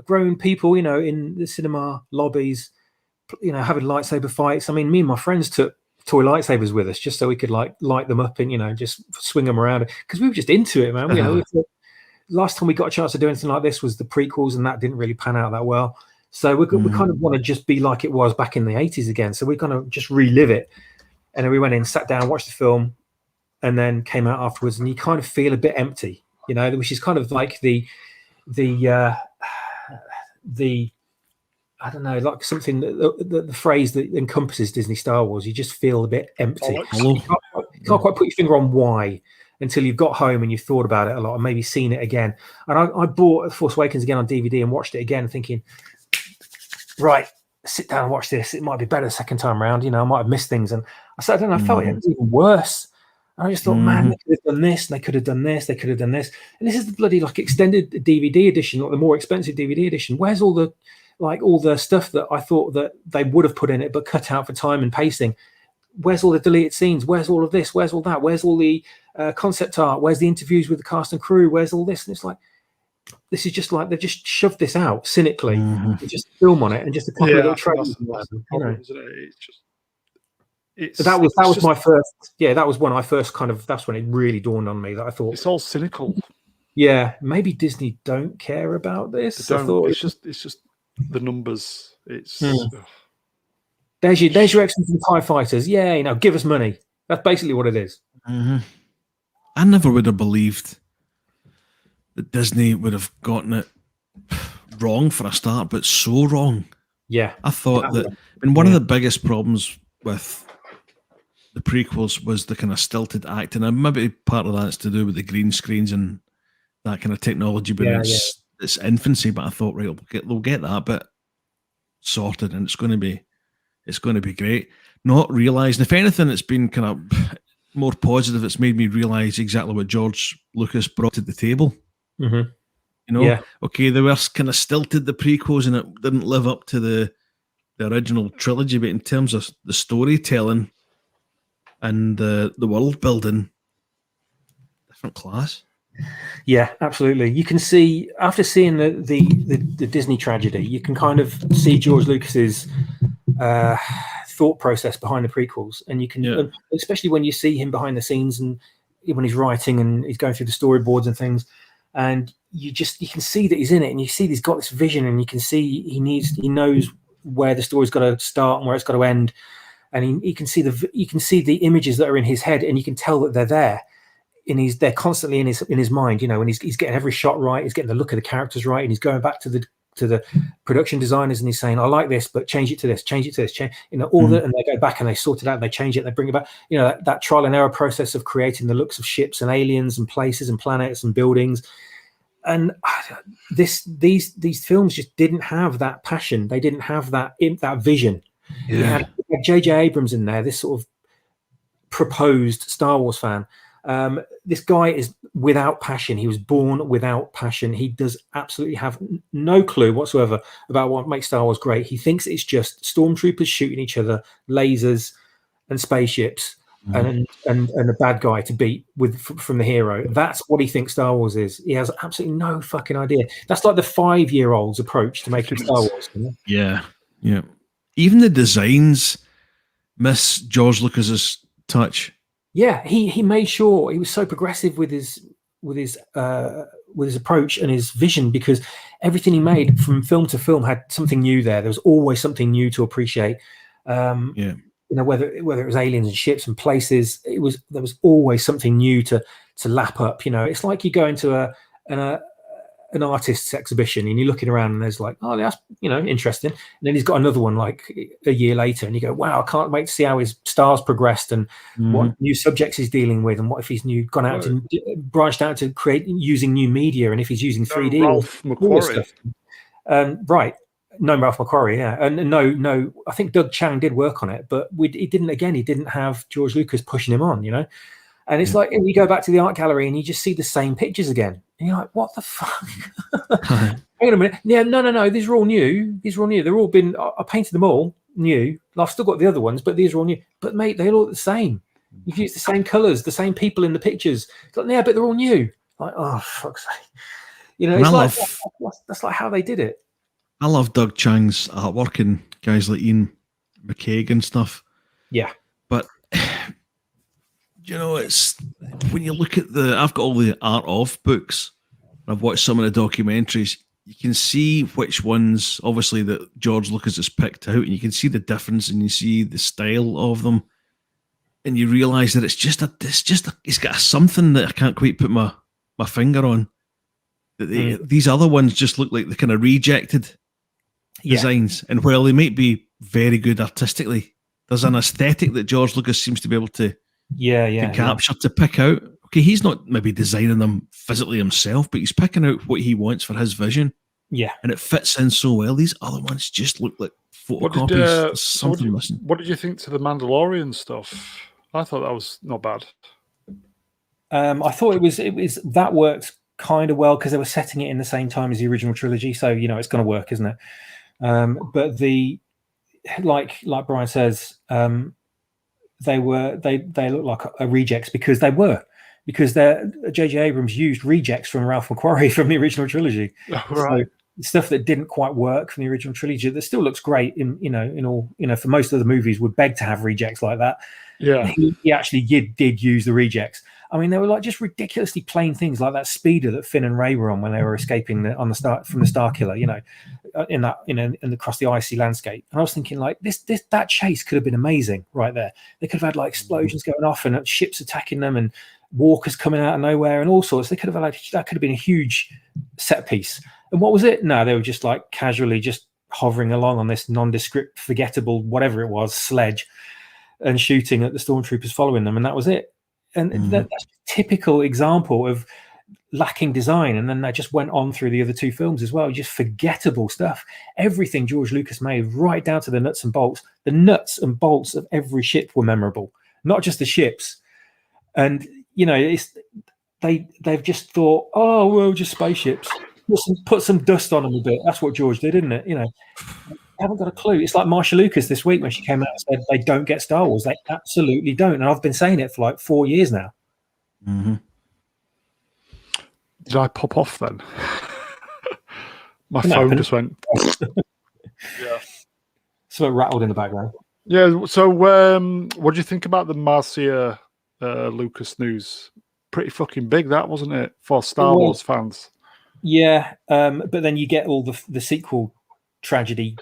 S3: grown people, in the cinema lobbies, having lightsaber fights. I mean, me and my friends took toy lightsabers with us just so we could like light them up and just swing them around, because we were just into it, man. Last time we got a chance to do anything like this was the prequels, and that didn't really pan out that well. So we kind of want to just be like it was back in the 80s again. So we're going to just relive it. And then we went in, sat down, watched the film, and then came out afterwards, and you kind of feel a bit empty, which is kind of like the I don't know, like something the phrase that encompasses Disney Star Wars. You just feel a bit empty. You can't quite put your finger on why until you've got home and you've thought about it a lot and maybe seen it again. And I bought Force Awakens again on DVD and watched it again, thinking, right, sit down and watch this. It might be better the second time around. I might have missed things. And I sat down and I felt it was even worse. And I just thought, man, they could have done this, and they could have done this, they could have done this. And this is the bloody extended DVD edition, like the more expensive DVD edition. Where's all the stuff that I thought that they would have put in it but cut out for time and pacing? Where's all the deleted scenes? Where's all of this? Where's all that? Where's all the concept art? Where's the interviews with the cast and crew? Where's all this? And it's like, this is just like they've just shoved this out cynically. They just film on it and just a couple of little trailers. That was my first. Yeah, that was when I first that's when it really dawned on me that I thought
S1: it's all cynical. Yeah,
S3: maybe Disney don't care about this.
S1: I thought it's just the numbers. It's
S3: there's your X-Men and TIE fighters. Yeah, give us money. That's basically what it is.
S2: I never would have believed that Disney would have gotten it wrong for a start, but so wrong.
S3: Yeah,
S2: I thought that. One of the biggest problems with the prequels was the kind of stilted acting, and maybe part of that's to do with the green screens and that kind of technology, but it's infancy. But I thought, right, they'll get that bit sorted, and it's going to be great. Not realizing, if anything, it's been kind of more positive. It's made me realize exactly what George Lucas brought to the table. Okay, they were kind of stilted, the prequels, and it didn't live up to the original trilogy, but in terms of the storytelling and the world building, different class.
S3: Yeah, absolutely. You can see, after seeing the Disney tragedy, you can kind of see George Lucas's thought process behind the prequels, and you can, especially when you see him behind the scenes and when he's writing and he's going through the storyboards and things, and you can see that he's in it, and you see he's got this vision, and you can see he knows where the story's got to start and where it's got to end, and you can see the images that are in his head, and you can tell that they're there, and they're constantly in his mind, and he's getting every shot right, he's getting the look of the characters right, and he's going back to the production designers and he's saying, I like this, but change it to this, and they go back and they sort it out and they change it and they bring it back. That trial and error process of creating the looks of ships and aliens and places and planets and buildings. And these films just didn't have that passion. They didn't have that vision. You had J.J. Abrams in there, this sort of proposed Star Wars fan. This guy is without passion. He was born without passion. He does absolutely have no clue whatsoever about what makes Star Wars great. He thinks it's just stormtroopers shooting each other, lasers and spaceships, and a bad guy to beat from the hero. That's what he thinks Star Wars is. He has absolutely no fucking idea. That's like the 5-year-old's approach to making Star Wars. You know?
S2: Yeah. Even the designs miss George Lucas's touch.
S3: Yeah, he made sure he was so progressive with his approach and his vision, because everything he made from film to film had something new there. There was always something new to appreciate. You know, whether it was aliens and ships and places, there was always something new to lap up. You know, it's like you go into an artist's exhibition and you're looking around and there's like, oh, that's, you know, interesting. And then he's got another one like a year later and you go, wow, I can't wait to see how his stars progressed and what new subjects he's dealing with, and what if he's gone out to branched out to create using new media, and if he's using 3D.
S1: Ralph McQuarrie.
S3: Right. No, Ralph McQuarrie, yeah. And no, I think Doug Chang did work on it, but he didn't have George Lucas pushing him on, you know? And it's like, and you go back to the art gallery and you just see the same pictures again. And you're like, what the fuck? Hang on a minute. Yeah, no. These are all new. They're all been, I painted them all new. I've still got the other ones, but these are all new. But mate, they all look the same. You've used the same colors, the same people in the pictures. It's like, yeah, but they're all new. Like, oh, fuck's sake. You know, it's that's like how they did it.
S2: I love Doug Chang's artwork and guys like Ian McCaig and stuff.
S3: Yeah.
S2: But, you know, it's when you look at I've got all the art of books. I've watched some of the documentaries. You can see which ones, obviously, that George Lucas has picked out, and you can see the difference, and you see the style of them, and you realise that he's got something that I can't quite put my finger on. These other ones just look like the kind of rejected designs, and while they might be very good artistically, there's an aesthetic that George Lucas seems to be able to capture, to pick out. Okay, he's not maybe designing them physically himself, but he's picking out what he wants for his vision. Yeah, and it fits in so well. These other ones just look like photocopies.
S1: What did you think to the Mandalorian stuff? I thought that was not bad.
S3: I thought it was that worked kind of well because they were setting it in the same time as the original trilogy, so you know it's going to work, isn't it? But like Brian says, they look like a rejects because J.J. Abrams used rejects from Ralph McQuarrie from the original trilogy. Oh, right. So stuff that didn't quite work from the original trilogy that still looks great for most of the movies would beg to have rejects like that.
S1: Yeah,
S3: he actually did use the rejects. I mean, they were like just ridiculously plain things, like that speeder that Finn and Rey were on when they were escaping from the Star Killer. You know, across the icy landscape. And I was thinking, like, that chase could have been amazing right there. They could have had like explosions going off and ships attacking them and walkers coming out of nowhere and all sorts. They could have that could have been a huge set piece. And what was it? No, they were just like casually just hovering along on this nondescript, forgettable, whatever it was, sledge, and shooting at the stormtroopers following them, and that was it. And that's a typical example of lacking design. And then that just went on through the other two films as well. Just forgettable stuff. Everything George Lucas made, right down to the nuts and bolts. The nuts and bolts of every ship were memorable, not just the ships. And you know, they've just thought, oh well, just spaceships. Put some dust on them a bit. That's what George did, isn't it? You know. I haven't got a clue. It's like Marsha Lucas this week when she came out and said they don't get Star Wars. They absolutely don't. And I've been saying it for like 4 years now.
S2: Mm-hmm.
S1: Did I pop off then? My phone just went. Yeah.
S3: Something rattled in the background.
S1: Yeah. So what do you think about the Marcia Lucas news? Pretty fucking big, that, wasn't it, for Star Wars fans?
S3: Yeah. But then you get all the sequel tragedy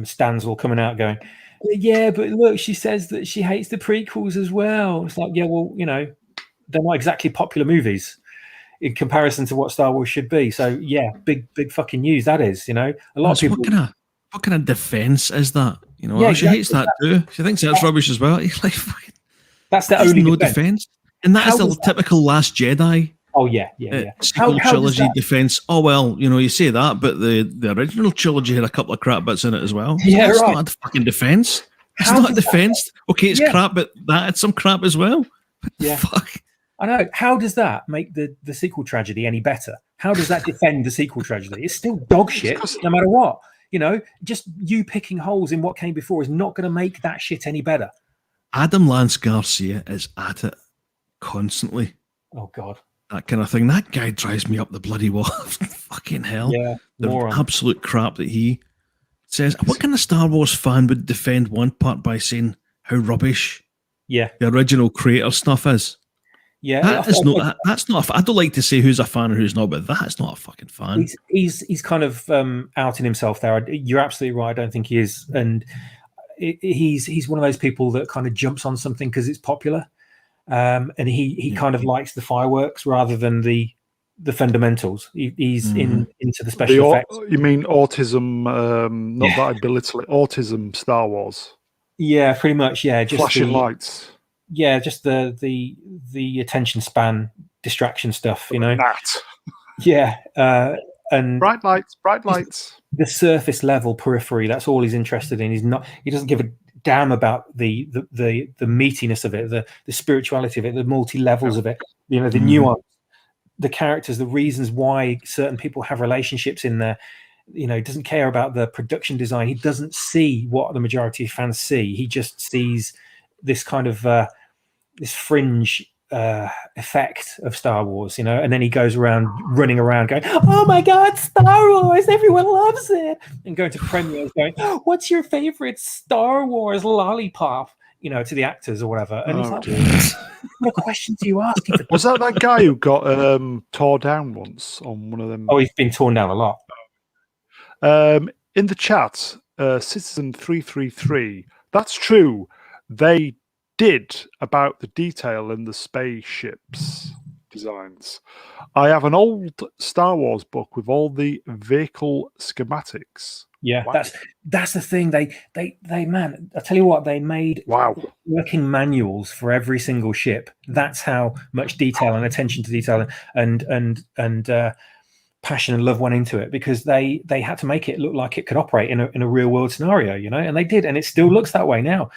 S3: stands all coming out going, yeah, but look, she says that she hates the prequels as well. It's like, yeah, well, you know, they're not exactly popular movies in comparison to what Star Wars should be. So yeah, big fucking news that is. You know, a lot of people.
S2: What kind of defense is that? You know, she hates that too. She thinks that's rubbish as well. He's like,
S3: that's the only
S2: defense, and that is the typical Last Jedi.
S3: Oh yeah.
S2: Sequel trilogy defense. Oh well, you know, you say that, but the original trilogy had a couple of crap bits in it as well.
S3: Yeah,
S2: it's not a fucking defense. It's not a defense. Okay, it's crap, but it's some crap as well. What the fuck?
S3: I know. How does that make the sequel tragedy any better? How does that defend the sequel tragedy? It's still dog shit, no matter what. You know, just you picking holes in what came before is not going to make that shit any better.
S2: Adam Lance Garcia is at it constantly.
S3: Oh God.
S2: That kind of thing. That guy drives me up the bloody wall. Fucking hell.
S3: Yeah.
S2: The
S3: Moron.
S2: absolute crap that he says. What kind of Star Wars fan would defend one part by saying how rubbish the original creator stuff is?
S3: Yeah.
S2: That's not. I don't like to say who's a fan and who's not, but that's not a fucking fan.
S3: He's kind of outing himself there. You're absolutely right. I don't think he is, and he's one of those people that kind of jumps on something because it's popular. And he kind of likes the fireworks rather than the fundamentals. He's into the special effects.
S1: You mean autism? Not that I belittle it. Autism Star Wars.
S3: Yeah, pretty much. Yeah, just
S1: flashing lights.
S3: Yeah, just the attention span distraction stuff. You know.
S1: That.
S3: Yeah, and
S1: bright lights.
S3: The surface level periphery. That's all he's interested in. He doesn't give a damn about the meatiness of it, the spirituality of it, the multi levels of it, you know, the nuance, the characters, the reasons why certain people have relationships in there. You know, he doesn't care about the production design. He doesn't see what the majority of fans see. He just sees this kind of this fringe effect of Star Wars, you know, and then he goes around running around going, "Oh my God, Star Wars! Everyone loves it!" And going to premieres going, "What's your favorite Star Wars lollipop?" You know, to the actors or whatever. And he's like, "What questions are you asking?"
S1: Was that guy who got tore down once on one of them?
S3: Oh, he's been torn down a lot.
S1: In the chat, Citizen 333. That's true. They did about the detail in the spaceships designs. I have an old Star Wars book with all the vehicle schematics.
S3: Yeah, wow. That's the thing. They man, I tell you what, they made working manuals for every single ship. That's how much detail and attention to detail and passion and love went into it, because they had to make it look like it could operate in a real world scenario, you know, and they did, and it still looks that way now.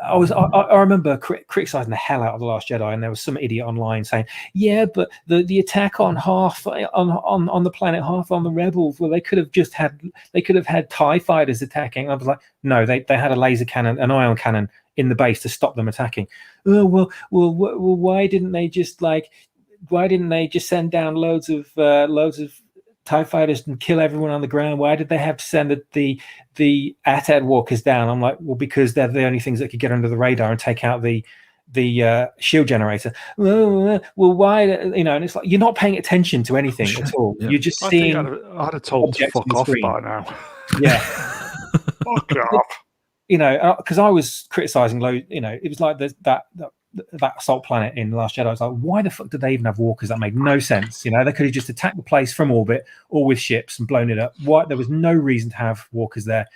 S3: I remember criticizing the hell out of The Last Jedi, and there was some idiot online saying, "Yeah, but the attack on half on the planet, half on the rebels, well, they could have had TIE fighters attacking." I was like, no, they had a laser cannon, an ion cannon in the base to stop them attacking. Oh well, why didn't they just send down loads of TIE fighters and kill everyone on the ground? Why did they have to send the AT-AT walkers down? I'm like, well, because they're the only things that could get under the radar and take out the shield generator. Well, why? You know, and it's like, you're not paying attention to anything at all. Yeah. You're just seeing.
S1: I'd have told to fuck off by now.
S3: Yeah.
S1: Fuck off.
S3: You know, because I was criticizing you know, it was like that assault planet in The Last Jedi. I was like, why the fuck did they even have walkers? That made no sense. You know, they could have just attacked the place from orbit or with ships and blown it up. Why? There was no reason to have walkers there.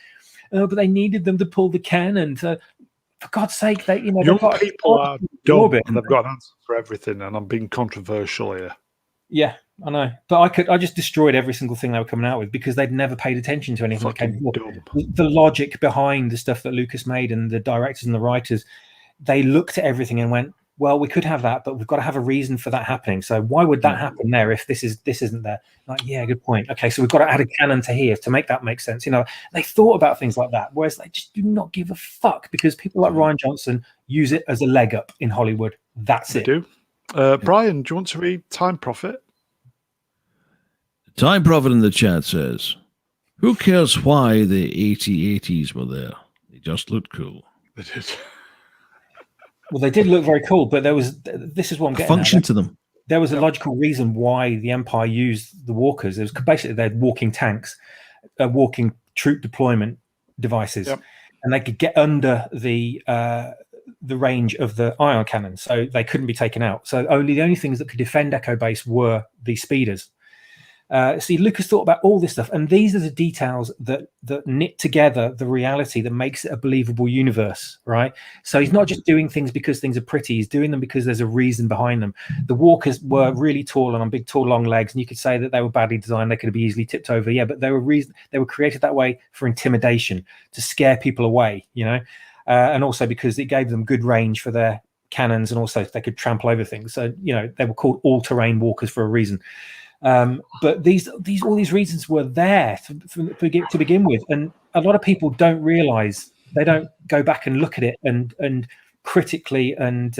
S3: But they needed them to pull the cannon. For God's sake, you know,
S1: young people are dumb and they've got an answer for everything. And I'm being controversial here.
S3: Yeah, I know, but I just destroyed every single thing they were coming out with because they'd never paid attention to anything that came before. The logic behind the stuff that Lucas made and the directors and the writers, they looked at everything and went, well, we could have that, but we've got to have a reason for that happening. So why would that happen there if this isn't there? Like, yeah, good point. Okay, so we've got to add a cannon to here to make that make sense. You know, they thought about things like that, whereas they just do not give a fuck because people like Rian Johnson use it as a leg up in Hollywood. That's it.
S1: They do. Brian, do you want to read Time Prophet?
S2: Time Prophet in the chat says, "Who cares why the 80s were there? They just looked cool."
S1: They did.
S3: Well, they did look very cool, but this is what I'm getting at.
S2: Function to them.
S3: There was a logical reason why the Empire used the walkers. It was basically they're walking tanks, walking troop deployment devices, and they could get under the range of the ion cannon, so they couldn't be taken out. So the only things that could defend Echo Base were the speeders. See, Lucas thought about all this stuff, and these are the details that knit together the reality that makes it a believable universe, right? So he's not just doing things because things are pretty, he's doing them because there's a reason behind them. The walkers were really tall and on big, tall, long legs, and you could say that they were badly designed, they could be easily tipped over, but they were created that way for intimidation, to scare people away, you know, and also because it gave them good range for their cannons, and also they could trample over things. So, you know, they were called all-terrain walkers for a reason. But all these reasons were there to begin with, and a lot of people don't realize, they don't go back and look at it and critically and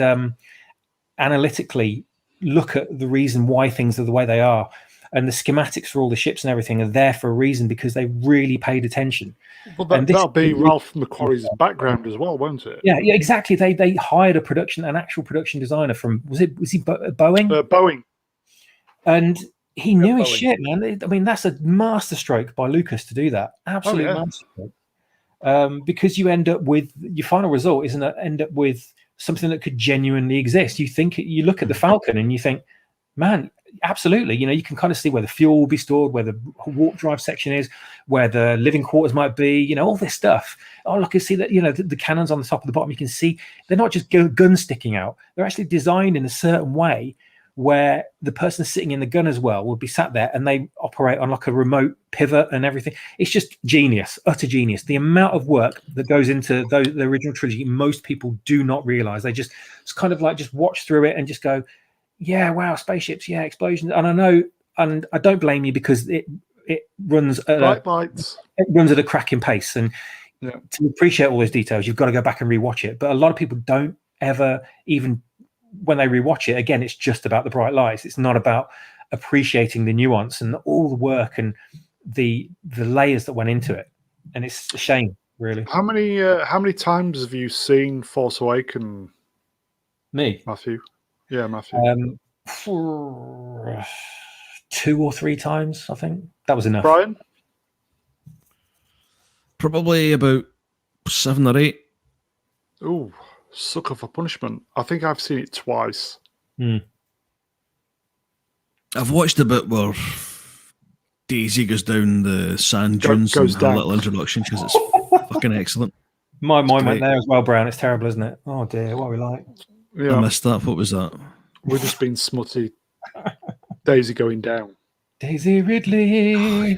S3: analytically look at the reason why things are the way they are. And the schematics for all the ships and everything are there for a reason, because they really paid attention.
S1: Well, that'll be Ralph McQuarrie's background as well, won't it?
S3: Yeah, exactly. They hired an actual production designer from was he Boeing?
S1: Boeing.
S3: And he knew his
S1: Boeing.
S3: shit, man. I mean, that's a masterstroke by Lucas to do that. Absolute masterstroke. Because you end up with your final result isn't end up with something that could genuinely exist. You look at the Falcon and you think, man, absolutely. You can kind of see where the fuel will be stored, where the warp drive section is, where the living quarters might be. All this stuff. Oh, look, you see that. The cannons on the top and the bottom. You can see they're not just guns sticking out. They're actually designed in a certain way where the person sitting in the gun as well will be sat there, and they operate on like a remote pivot and everything. It's just genius, utter genius. The amount of work that goes into the original trilogy, most people do not realize. They just watch through it and just go, yeah, wow, spaceships, yeah, explosions. And I know, and I don't blame you, because it runs at a cracking pace, and to appreciate all those details, you've got to go back and rewatch it. But a lot of people don't ever, even when they rewatch it again, it's just about the bright lights. It's not about appreciating the nuance and all the work and the layers that went into it. And it's a shame, really.
S1: How many times have you seen Force Awakens?
S3: Me,
S1: Matthew. Yeah, Matthew.
S3: For 2 or 3 times, I think that was enough.
S1: Brian,
S2: probably about 7 or 8.
S1: Ooh, sucker for punishment. I think I've seen it twice.
S2: I've watched a bit where Daisy goes down the sand dunes and has a little introduction, because it's fucking excellent.
S3: My mind went there as well, Brown. It's terrible, isn't it? Oh dear, what are we like?
S2: Yeah. I missed that. What was that?
S1: We're just being smutty. Daisy going down.
S3: Daisy Ridley,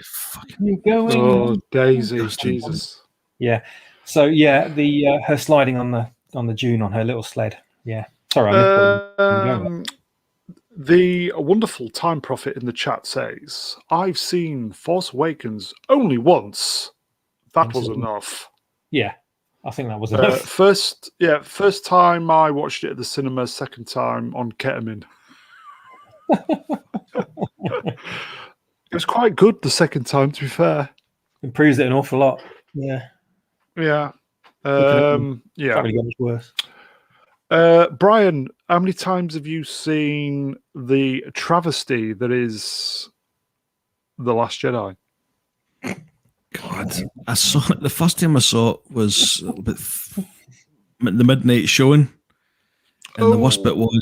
S3: you're going.
S1: Oh, Daisy, Jesus.
S3: Yeah. So yeah, the her sliding on the dune on her little sled. Yeah. Sorry.
S1: The wonderful Time Prophet in the chat says, "I've seen Force Awakens only once. That was enough."
S3: Yeah. I think that was enough.
S1: First time I watched it at the cinema, second time on ketamine. It was quite good the second time, to be fair.
S3: Improves it an awful lot. Yeah.
S1: Yeah.
S3: Can't really get much worse.
S1: Brian, how many times have you seen the travesty that is The Last Jedi?
S2: God, I saw it. The first time I saw it was a bit the midnight showing, and the worst bit was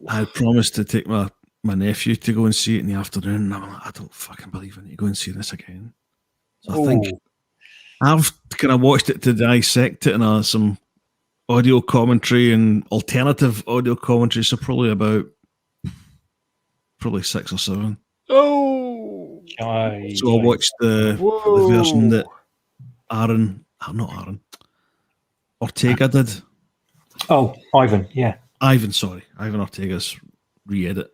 S2: I had promised to take my nephew to go and see it in the afternoon, and I'm like, I don't fucking believe I need to go and see this again. So I think I've kind of watched it to dissect it and some audio commentary and alternative audio commentary, so probably 6 or 7. So I watched the version that Ortega did.
S3: Oh, Ivan, yeah.
S2: Ivan Ortega's re-edit,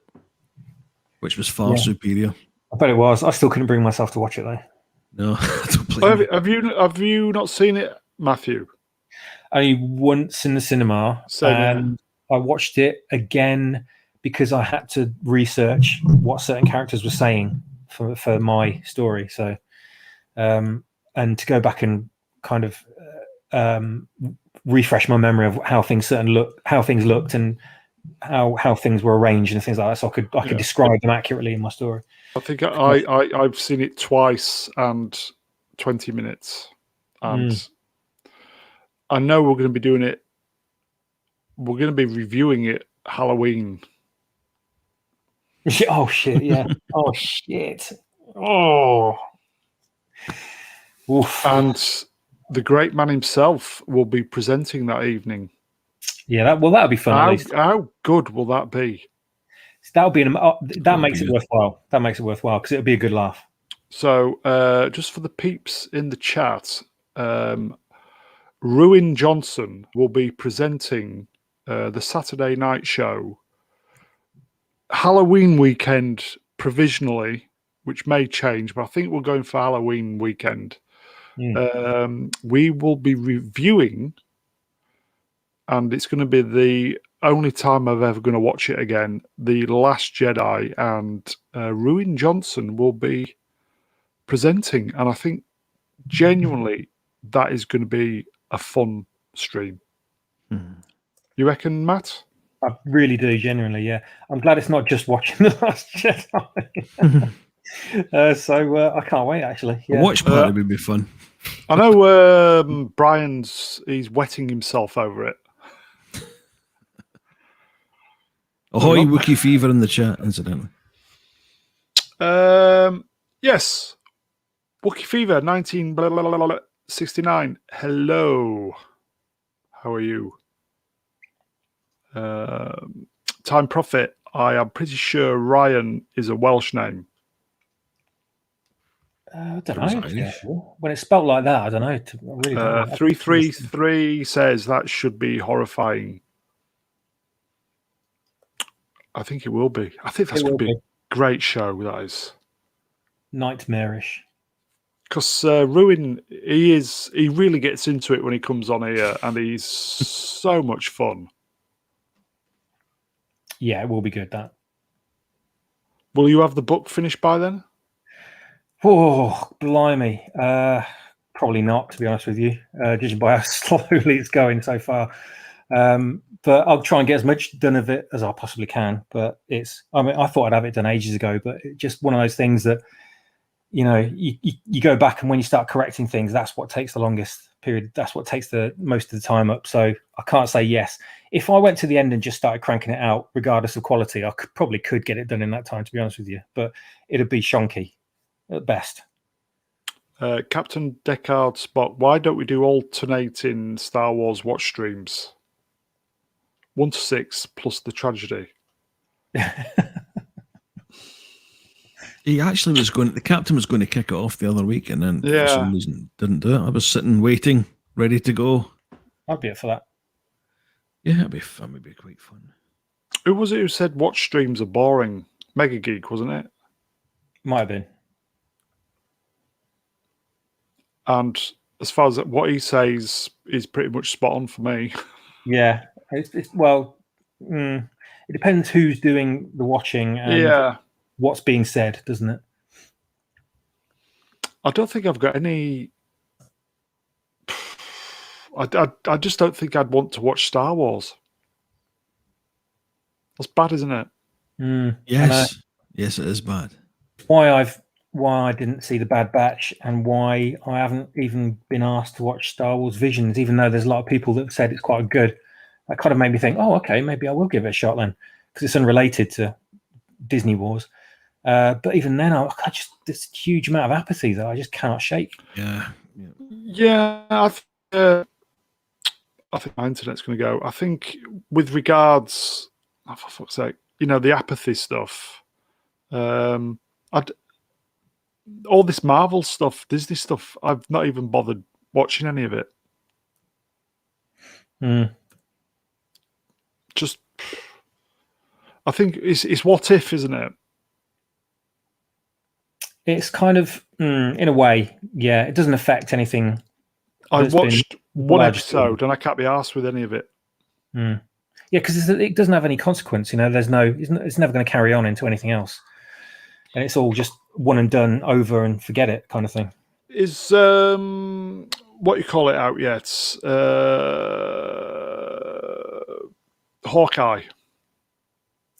S2: which was far superior.
S3: I bet it was. I still couldn't bring myself to watch it though.
S2: No, I don't blame
S1: you. Have you not seen it, Matthew?
S3: Only once in the cinema, and I watched it again because I had to research what certain characters were saying for my story. So, and to go back and kind of refresh my memory of how things looked, and how things were arranged and things like that, so I could describe them accurately in my story.
S1: I think I've seen it twice and 20 minutes, and I know we're going to be doing it. We're going to be reviewing it Halloween.
S3: Oh shit! Yeah. Oh shit! Oh. Oof.
S1: And the great man himself will be presenting that evening.
S3: Yeah, that'll be fun. At least.
S1: How good will that be?
S3: That'll be that makes it worthwhile. That makes it worthwhile because it'll be a good laugh.
S1: So, just for the peeps in the chat, Ruin Johnson will be presenting the Saturday night show Halloween weekend provisionally, which may change, but I think we're going for Halloween weekend. We will be reviewing and it's going to be the only time I'm ever going to watch it again. The Last Jedi, and Ruin Johnson will be presenting, and I think genuinely that is going to be a fun stream. You reckon, Matt?
S3: I really do, genuinely, yeah. I'm glad it's not just watching The Last Jedi. So I can't wait, actually. Yeah.
S2: A watch party would be fun.
S1: I know he's wetting himself over it.
S2: Ahoy, Wookiee Fever in the chat, incidentally.
S1: Yes. Wookiee Fever, 1969. Hello. How are you? Time Prophet, I am pretty sure Ryan is a Welsh name.
S3: I don't know. When it's spelt like that, I don't know. I really don't know.
S1: 333 says that should be horrifying. I think it will be. I think that's going to be a great show, that is.
S3: Nightmarish.
S1: Because Ruin, he really gets into it when he comes on here, and he's so much fun.
S3: Yeah, it will be good, that.
S1: Will you have the book finished by then?
S3: Oh, blimey. Probably not, to be honest with you, judging by how slowly it's going so far. But I'll try and get as much done of it as I possibly can. But I thought I'd have it done ages ago, but it's just one of those things that, you go back, and when you start correcting things, that's what takes the longest period. That's what takes the most of the time up. So I can't say yes. If I went to the end and just started cranking it out, regardless of quality, I probably could get it done in that time, to be honest with you. But it'd be shonky at best.
S1: Captain Deckard Spot, why don't we do alternating Star Wars watch streams? 1 to 6 plus the tragedy.
S2: He actually was the captain was going to kick it off the other week, and then for some reason didn't do it. I was sitting waiting, ready to go.
S3: I'd be up for that.
S2: Yeah, it'd be fun. It'd be quite fun.
S1: Who was it who said watch streams are boring? Mega Geek, wasn't it?
S3: Might have been.
S1: And as far as what he says is pretty much spot on for me.
S3: Yeah. It depends who's doing the watching and what's being said, doesn't it?
S1: I don't think I've got any... I just don't think I'd want to watch Star Wars. That's bad, isn't it?
S2: Yes. Yes, it is bad.
S3: Why I didn't see The Bad Batch, and why I haven't even been asked to watch Star Wars Visions, even though there's a lot of people that have said it's quite good. That kind of made me think, oh, okay, maybe I will give it a shot then, because it's unrelated to Disney Wars. But even then, I just this huge amount of apathy that I just cannot shake.
S1: Yeah. I think my internet's going to go. I think with regards, for fuck's sake, the apathy stuff. All this Marvel stuff, Disney stuff, I've not even bothered watching any of it. Just, I think it's what if, isn't it?
S3: It's kind of, in a way, yeah. It doesn't affect anything.
S1: I watched one episode and I can't be arsed with any of it.
S3: Yeah, because it doesn't have any consequence. It's never going to carry on into anything else, and it's all just one and done, over and forget it kind of thing.
S1: Is what you call it out yet? Hawkeye.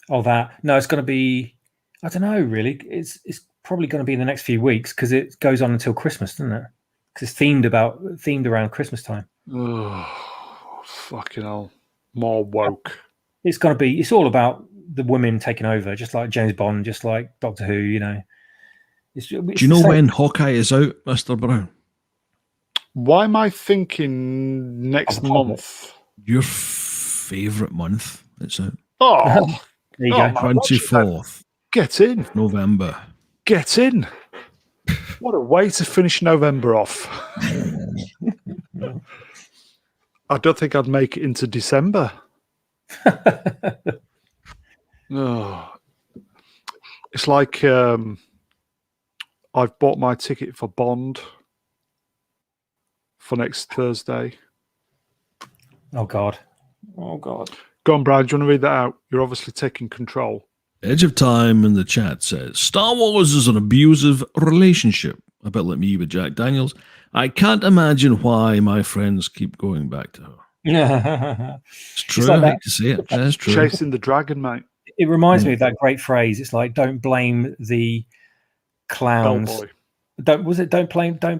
S3: Oh, that no, it's going to be. I don't know. Really, it's probably going to be in the next few weeks because it goes on until Christmas, doesn't it? Because it's themed around Christmas time.
S1: Oh, fucking hell! More woke.
S3: It's going to be. It's all about the women taking over, just like James Bond, just like Doctor Who. Do
S2: you know when Hawkeye is out, Mr. Brown?
S1: Why am I thinking next month?
S2: Your favourite month. It's out.
S1: Oh,
S3: there you go.
S2: 24th.
S1: Get in.
S2: November.
S1: Get in. What a way to finish November off. I don't think I'd make it into December. Oh. It's like I've bought my ticket for Bond for next Thursday.
S3: Oh, God. Oh God.
S1: Go on, Brian. Do you want to read that out? You're obviously taking control.
S2: Edge of Time in the chat says Star Wars is an abusive relationship. A bit like me with Jack Daniels. I can't imagine why my friends keep going back to her. It's true.
S3: like
S2: I
S3: that.
S2: hate to say it. That's true.
S1: Chasing the dragon, mate.
S3: It reminds me of that great phrase. It's like, don't blame the clowns.
S1: Bellboy.
S3: Don't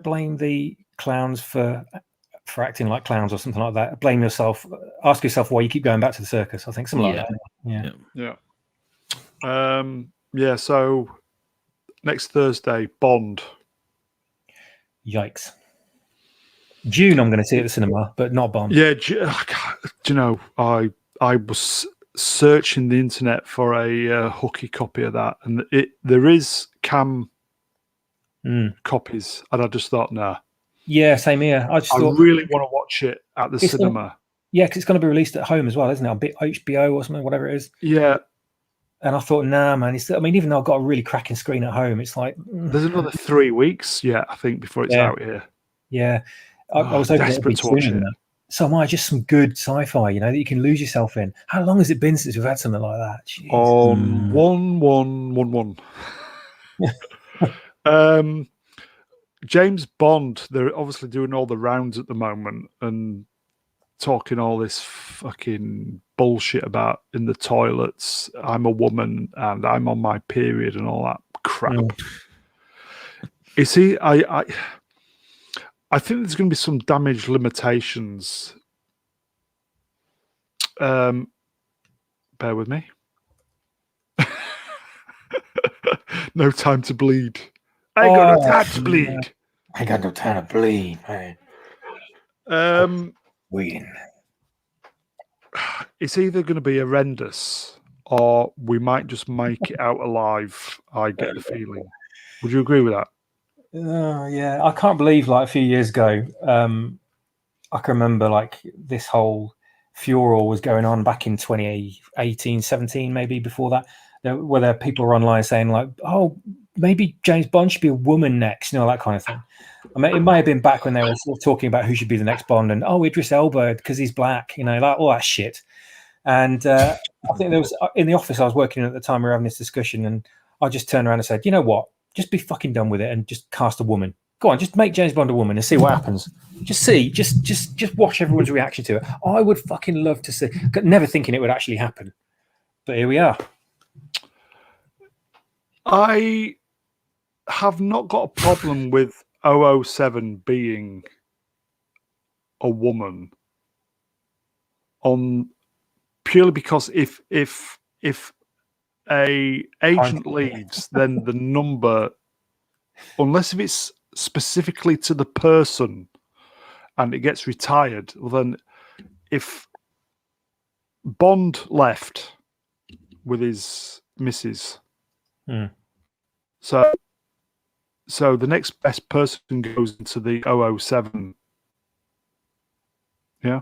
S3: blame the clowns for acting like clowns or something like that. Blame yourself. Ask yourself why you keep going back to the circus. I think something like that.
S1: Yeah. So next Thursday, Bond.
S3: Yikes. June, I'm going to see at the cinema, but not Bond.
S1: Yeah. Do you know, I was searching the internet for a hooky copy of that, and there is cam copies, and I just thought, nah.
S3: Yeah, same here. I
S1: really want to watch it at the cinema.
S3: Because it's going to be released at home as well, isn't it? A bit HBO or something, whatever it is.
S1: Yeah.
S3: And I thought, nah, man. Even though I've got a really cracking screen at home, it's like
S1: there's another 3 weeks yet, I think, before it's out here.
S3: Yeah, I was desperate to watch it. So am I. Just some good sci-fi, that you can lose yourself in. How long has it been since we've had something like that? Jeez.
S1: On 1-1-1-1. James Bond. They're obviously doing all the rounds at the moment and talking all this fucking bullshit about in the toilets. I'm a woman and I'm on my period and all that crap. You see, I think there's going to be some damage limitations. Bear with me. No time to bleed. I ain't got no time to bleed.
S3: I got no time to bleed, man. Waiting.
S1: It's either going to be horrendous or we might just make it out alive. I get the feeling. Would you agree with that?
S3: Yeah, I can't believe a few years ago, I can remember this whole furor was going on back in 2018, 17, maybe before that, where there people were online saying oh, maybe James Bond should be a woman next, that kind of thing. I mean, it may have been back when they were sort of talking about who should be the next Bond and Idris Elba because he's black, all that shit. And I think there was in the office I was working in at the time, we were having this discussion, and I just turned around and said, you know what? Just be fucking done with it and just cast a woman. Go on, just make James Bond a woman and see what happens. Just watch everyone's reaction to it. I would fucking love to see. Never thinking it would actually happen, but here we are.
S1: I have not got a problem with 007 being a woman purely because if a agent leaves, then the number, unless if it's specifically to the person and it gets retired, well then if Bond left with his missus, so the next best person goes into the 007. Yeah.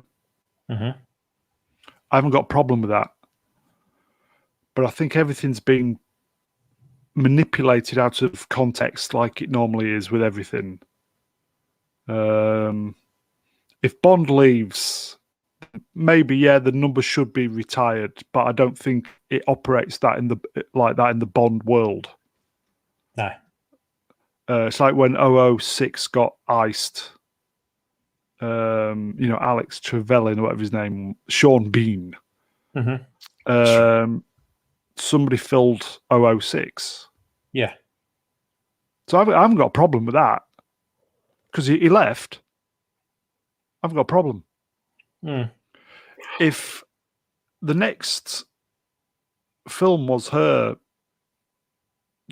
S1: I haven't got a problem with that. But I think everything's being manipulated out of context like it normally is with everything. If Bond leaves, maybe, the number should be retired, but I don't think it operates that in the Bond world.
S3: No.
S1: It's like when 006 got iced. Alex Trevelyan or whatever his name, Sean Bean. Somebody filled 006.
S3: Yeah.
S1: So I haven't got a problem with that because he left. I've got a problem. If the next film was her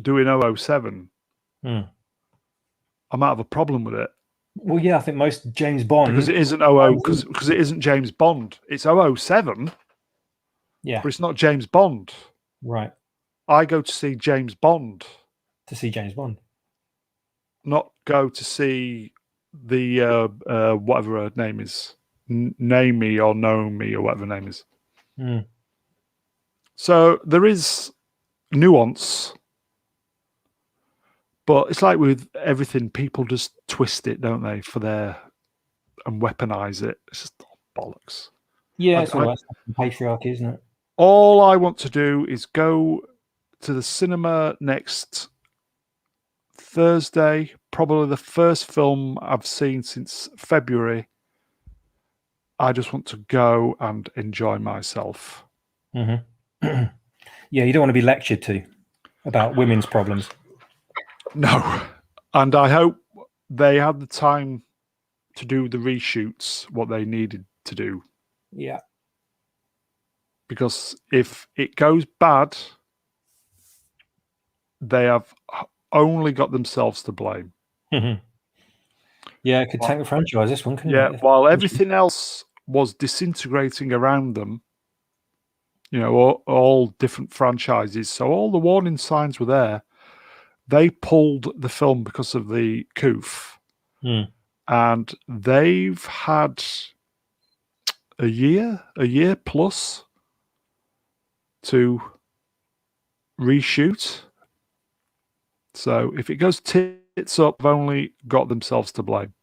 S1: doing 007, I might have a problem with it.
S3: Well, yeah, I think most James Bond
S1: because it isn't because it isn't James Bond. It's 007.
S3: Yeah,
S1: but it's not James Bond.
S3: Right.
S1: I go to see James Bond.
S3: To see James Bond.
S1: Not go to see the whatever her name is, Naomi or Naomi or whatever her name is. So there is nuance. But it's like with everything, people just twist it, don't they, and weaponize it. It's just bollocks.
S3: Yeah, it's all about patriarchy, isn't it?
S1: All I want to do is go to the cinema next Thursday, probably the first film I've seen since February. I just want to go and enjoy myself.
S3: Mm-hmm. Yeah, you don't want to be lectured to about women's problems.
S1: No. And I hope they had the time to do the reshoots, what they needed to do.
S3: Yeah.
S1: Because if it goes bad, they have only got themselves to blame.
S3: Mm-hmm. Yeah, it could tank the franchise, this one, couldn't it?
S1: Yeah, while everything else was disintegrating around them, all different franchises. So all the warning signs were there. They pulled the film because of the coof.
S3: Mm.
S1: And they've had a year plus to reshoot. So if it goes tits up, they've only got themselves to blame.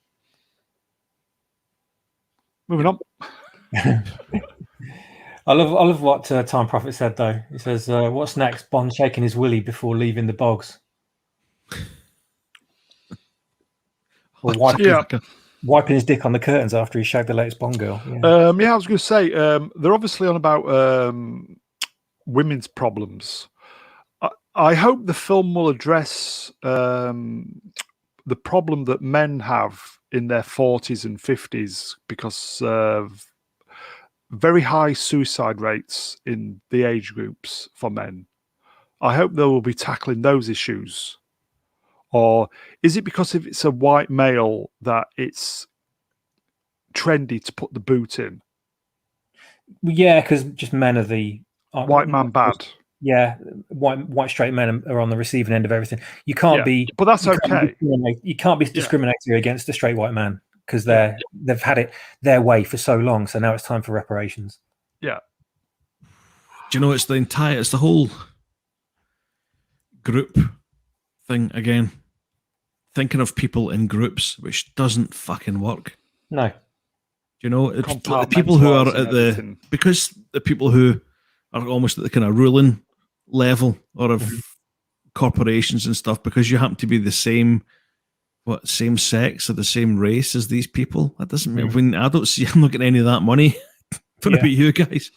S1: Moving on.
S3: I love what Time Prophet said though. He says, "What's next? Bond shaking his willy before leaving the bogs, or wiping his dick on the curtains after he shagged the latest Bond girl." Yeah,
S1: I was going to say they're obviously on about women's problems. I hope the film will address the problem that men have in their 40s and 50s because of very high suicide rates in the age groups for men. I hope they will be tackling those issues. Or is it because if it's a white male that it's trendy to put the boot in?
S3: yeah, because just men are the
S1: white man bad.
S3: Yeah, white straight men are on the receiving end of everything. You can't be,
S1: but that's okay.
S3: You can't be discriminatory against a straight white man because they've had it their way for so long. So now it's time for reparations.
S1: Yeah.
S2: Do you know it's the whole group thing again? Thinking of people in groups, which doesn't fucking work.
S3: No.
S2: Do you know, it's the people who are at because the people who are almost at the kind of ruling level or of corporations and stuff, because you happen to be the same sex or the same race as these people, that doesn't mean when I don't see I'm not getting any of that money from you guys.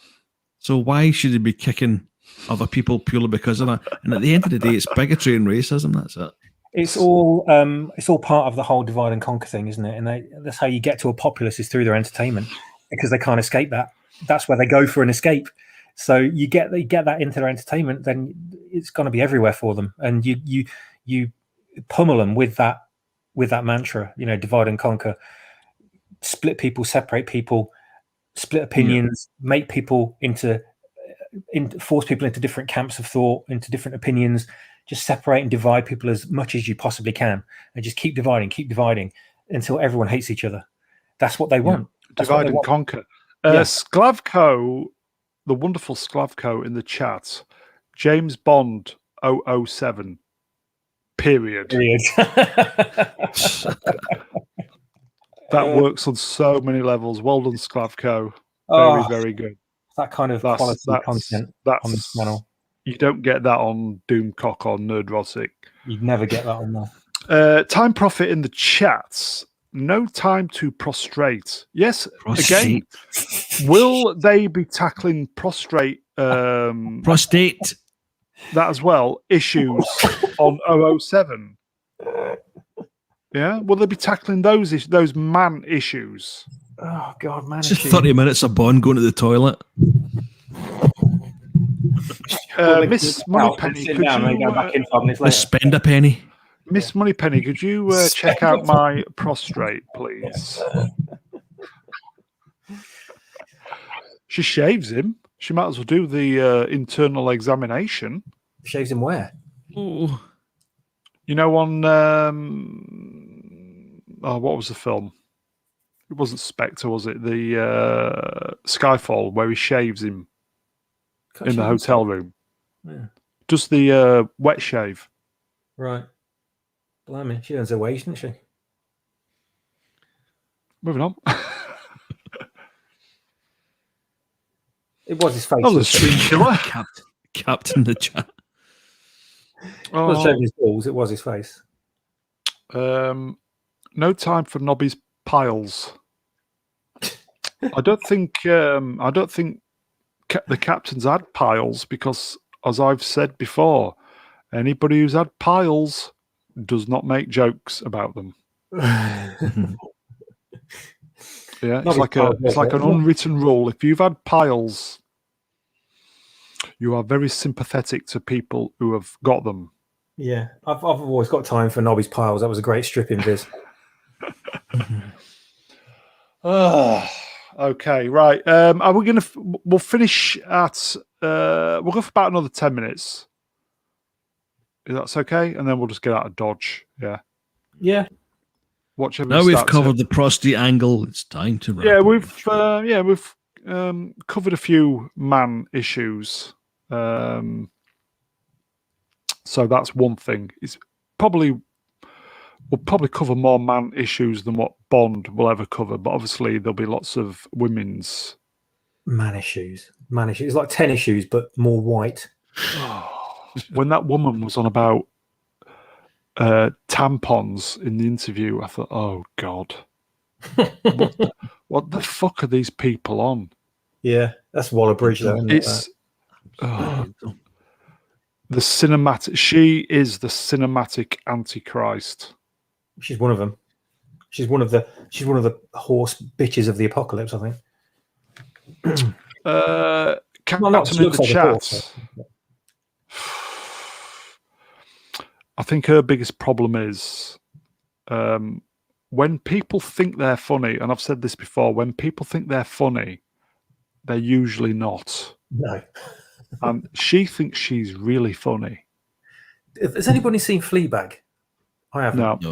S2: So why should they be kicking other people purely because of that? And at the end of the day, it's bigotry and racism. That's it.
S3: It's all part of the whole divide and conquer thing, isn't it? And that's how you get to a populace is through their entertainment, because they can't escape that. That's where they go for an escape. So you get that into their entertainment, then it's going to be everywhere for them, and you pummel them with that mantra. Divide and conquer, split people, separate people, split opinions, make people force people into different camps of thought, into different opinions. Just separate and divide people as much as you possibly can, and just keep dividing until everyone hates each other. That's what they want.
S1: Divide and conquer. Sklavko, the wonderful Sklavko in the chat, James Bond 007, period. That works on so many levels. Well done, Sklavko. Very good.
S3: That kind of quality content on this channel.
S1: You don't get that on Doomcock or Nerdrotic.
S3: You'd never get that on there.
S1: Time Prophet in the chats. No time to prostrate. Yes, again. Will they be tackling prostate?
S2: That
S1: as well. Issues on 007. Yeah, will they be tackling those man issues?
S3: Oh God, man!
S2: Just 30 minutes of Bond going to the toilet.
S1: Miss Moneypenny, could you
S2: spend a penny?
S1: Miss Moneypenny, could you check out my prostrate, please? She shaves him. She might as well do the internal examination.
S3: Shaves him where?
S2: Ooh.
S1: On what was the film? It wasn't Spectre, was it? The Skyfall, where he shaves him in the hotel room.
S3: Yeah.
S1: Just the wet shave.
S3: Right. Blimey, she earns her wage, doesn't she?
S1: Moving on.
S3: It was his face.
S1: That was a stream killer.
S2: Captain the chat.
S3: It was showing his balls. It was his face.
S1: No time for Nobby's piles. I don't think the captain's had piles because, as I've said before, anybody who's had piles does not make jokes about them. Yeah, it's like an unwritten rule. If you've had piles, you are very sympathetic to people who have got them.
S3: Yeah, I've always got time for Nobby's piles. That was a great stripping viz.
S1: Okay, right. Are we going to? We'll finish at. We'll go for about another 10 minutes. If that's okay, and then we'll just get out of Dodge. Yeah.
S3: Yeah.
S1: Whichever
S2: now we've covered the prostate angle. It's time to wrap.
S1: Yeah, we've covered a few man issues. So that's one thing. We'll probably cover more man issues than what Bond will ever cover, but obviously there'll be lots of women's
S3: man issues. It's like 10 issues, but more white.
S1: When that woman was on about tampons in the interview, I thought, oh God, what the fuck are these people on?
S3: Yeah, that's Waller Bridge, though.
S1: It's the cinematic. She is the cinematic Antichrist.
S3: She's one of them. She's one of the horse bitches of the apocalypse, I think.
S1: Captain in the chat. I think her biggest problem is when people think they're funny, and I've said this before, when people think they're funny, they're usually not.
S3: No.
S1: And she thinks she's really funny.
S3: Has anybody seen Fleabag? I haven't.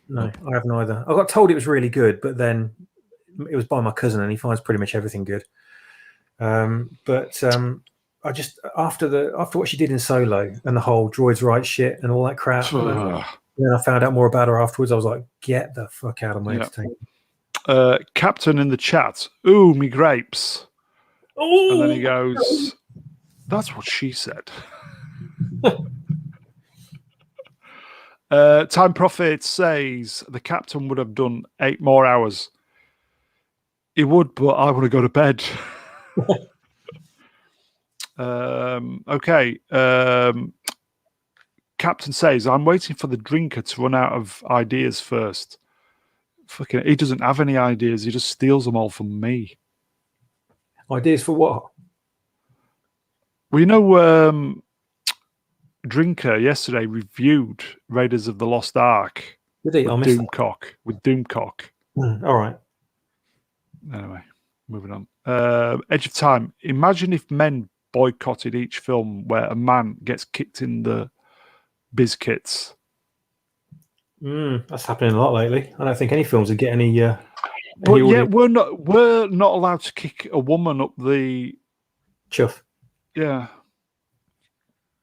S3: No, I haven't either. I got told it was really good, but then it was by my cousin, and he finds pretty much everything good. I just after what she did in Solo and the whole droids right shit and all that crap, and then I found out more about her afterwards. I was like, get the fuck out of my entertainment.
S1: Captain in the chat, ooh, me grapes.
S3: Ooh.
S1: And then he goes, that's what she said. Time Prophet says the captain would have done 8 more hours. He would, but I want to go to bed. Okay. Captain says, I'm waiting for the drinker to run out of ideas first. Fucking, he doesn't have any ideas. He just steals them all from me.
S3: Ideas for what?
S1: Well, you know, Drinker yesterday reviewed Raiders of the Lost Ark
S3: with
S1: Doomcock.
S3: All right.
S1: Anyway, moving on. Edge of Time. Imagine if men boycotted each film where a man gets kicked in the biscuits.
S3: That's happening a lot lately. I don't think any films would get any.
S1: But yeah, we're not allowed to kick a woman up the
S3: chuff.
S1: Yeah.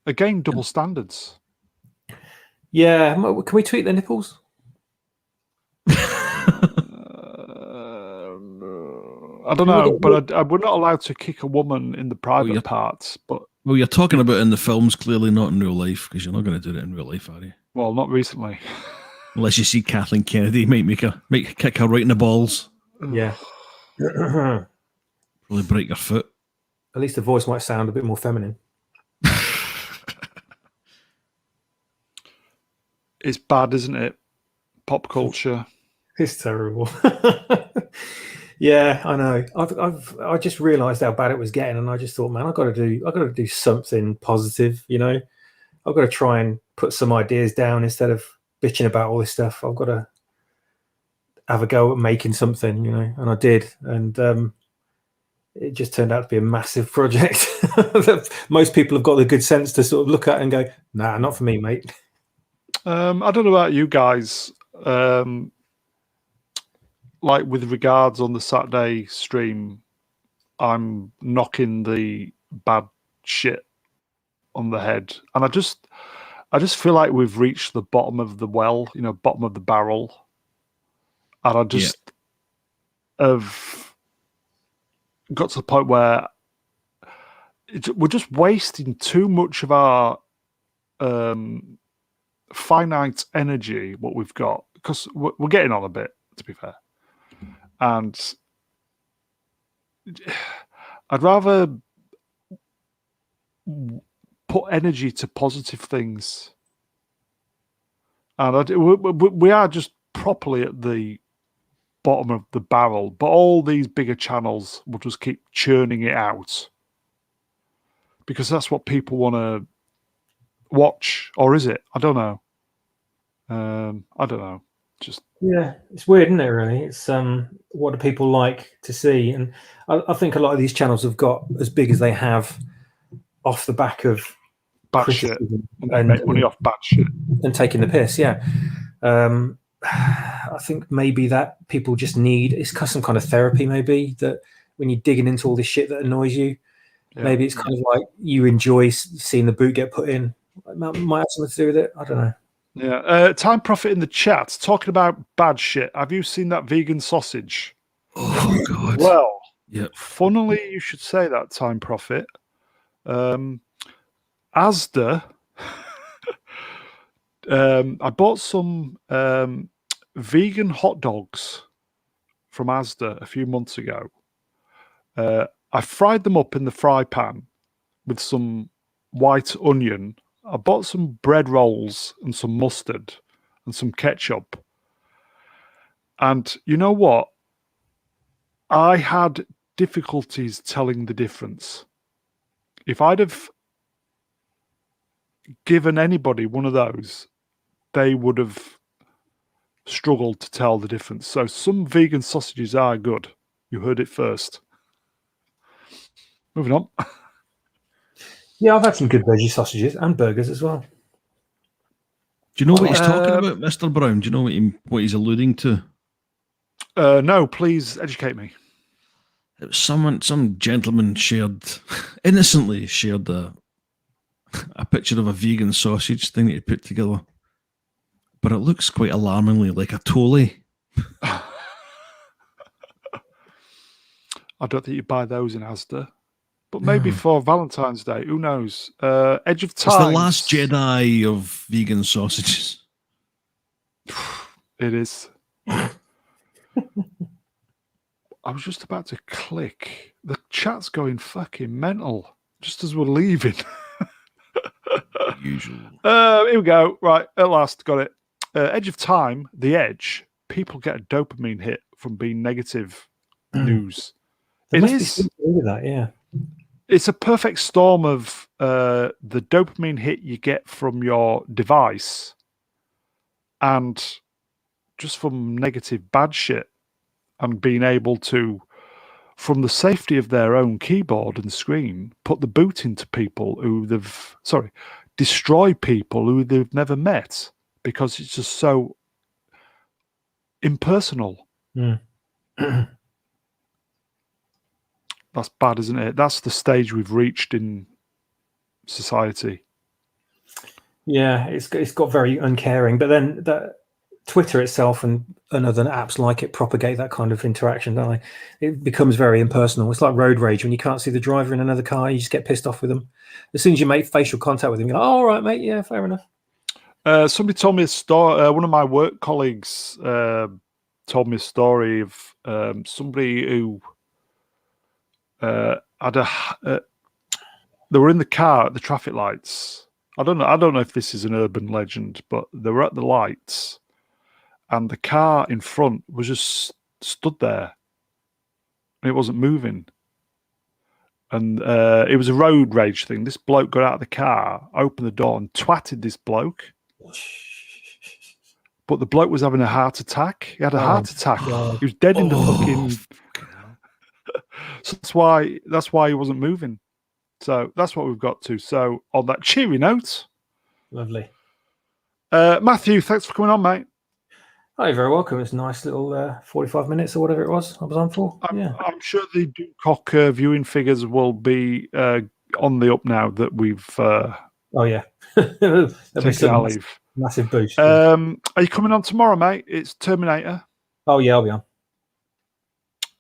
S1: Again, double standards.
S3: Yeah, can we tweet their nipples?
S1: I don't know, but we're not allowed to kick a woman in the private parts. But
S2: you're talking about in the films, clearly not in real life, because you're not going to do it in real life, are you?
S1: Well, not recently.
S2: Unless you see Kathleen Kennedy, might kick her right in the balls.
S3: Yeah.
S2: Probably break your foot.
S3: At least the voice might sound a bit more feminine.
S1: It's bad, isn't it? Pop culture.
S3: It's terrible. Yeah, I know. I just realised how bad it was getting, and I just thought, man, I've got to do something positive. You know, I've got to try and put some ideas down instead of bitching about all this stuff. I've got to have a go at making something, you know, and I did, and it just turned out to be a massive project that most people have got the good sense to sort of look at and go, nah, not for me, mate.
S1: I don't know about you guys. Like with regards on the Saturday stream, I'm knocking the bad shit on the head, and I just feel like we've reached the bottom of the well, you know, bottom of the barrel, and I just have got to the point where we're just wasting too much of our finite energy, what we've got, because we're getting on a bit, to be fair. And I'd rather put energy to positive things. And we are just properly at the bottom of the barrel, but all these bigger channels will just keep churning it out because that's what people want to watch, or is it? I don't know. I don't know. Just
S3: it's weird, isn't it? Really, it's what do people like to see? And I think a lot of these channels have got as big as they have off the back of
S1: bad shit, and make money off bad shit
S3: and taking the piss. Yeah. I think maybe that people just need it's some kind of therapy. Maybe that when you're digging into all this shit that annoys you, maybe it's kind of like you enjoy seeing the boot get put in. It might have something to do with it. I don't know.
S1: Yeah. Time Profit in the chat talking about bad shit. Have you seen that vegan sausage?
S2: Oh God.
S1: Well,
S2: yep.
S1: Funnily, you should say that, Time Profit. Asda. I bought some vegan hot dogs from Asda a few months ago. I fried them up in the fry pan with some white onion. I bought some bread rolls and some mustard and some ketchup. And you know what? I had difficulties telling the difference. If I'd have given anybody one of those, they would have struggled to tell the difference. So some vegan sausages are good. You heard it first. Moving on.
S3: Yeah, I've had some good veggie sausages and burgers as well.
S2: Do you know what he's talking about, Mr. Brown? Do you know what he's alluding to?
S1: No, please educate me.
S2: It was some gentleman innocently shared a picture of a vegan sausage thing that he put together. But it looks quite alarmingly like a tole.
S1: I don't think you buy those in Asda. But maybe for Valentine's Day, who knows? Edge of Time.
S2: It's the last Jedi of vegan sausages.
S1: It is. I was just about to click. The chat's going fucking mental just as we're leaving.
S2: Usual.
S1: Here we go. Right, at last, got it. Edge of Time, The Edge. People get a dopamine hit from being negative news.
S3: There must be something to do with that, yeah.
S1: It's a perfect storm of the dopamine hit you get from your device and just from negative bad shit, and being able to, from the safety of their own keyboard and screen, put the boot into people who destroy people who they've never met because it's just so impersonal. That's bad, isn't it? That's the stage we've reached in society. Yeah,
S3: it's got very uncaring. But then Twitter itself and other apps like it propagate that kind of interaction, don't they? It becomes very impersonal. It's like road rage when you can't see the driver in another car. You just get pissed off with them. As soon as you make facial contact with them, you're like, oh, all right, mate. Yeah, fair enough.
S1: Somebody told me a story. One of my work colleagues told me a story of somebody who they were in the car at the traffic lights. I don't know if this is an urban legend, but they were at the lights and the car in front was just stood there and it wasn't moving. And it was a road rage thing. This bloke got out of the car, opened the door and twatted this bloke. But the bloke was having a heart attack. He had a heart attack. God. He was dead in the fucking... So that's why he wasn't moving. So that's what we've got to. So on that cheery note,
S3: lovely.
S1: Matthew, thanks for coming on, mate.
S3: Oh, you're very welcome. It's a nice little 45 minutes or whatever it was I was on for.
S1: I'm sure the Doomcock viewing figures will be on the up now that we've
S3: oh yeah,
S1: taken our leave.
S3: Massive boost.
S1: Are you coming on tomorrow, mate? It's Terminator.
S3: Oh yeah, I'll be on.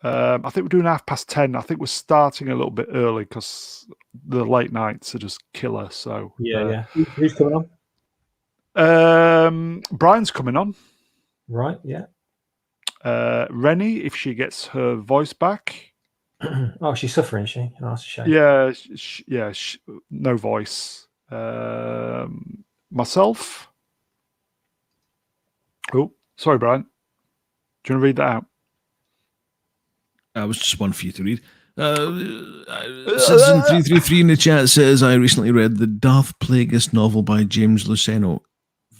S1: I think we're doing 10:30. I think we're starting a little bit early because the late nights are just killer. So
S3: yeah. Who's coming
S1: on? Brian's coming on.
S3: Right, yeah.
S1: Rennie, if she gets her voice back.
S3: Oh, she's suffering, is she? Oh, that's a shame.
S1: Yeah, no voice. Myself. Oh, sorry, Brian. Do you want to read that out?
S2: That was just one for you to read. Citizen 333 in the chat says, I recently read the Darth Plagueis novel by James Luceno.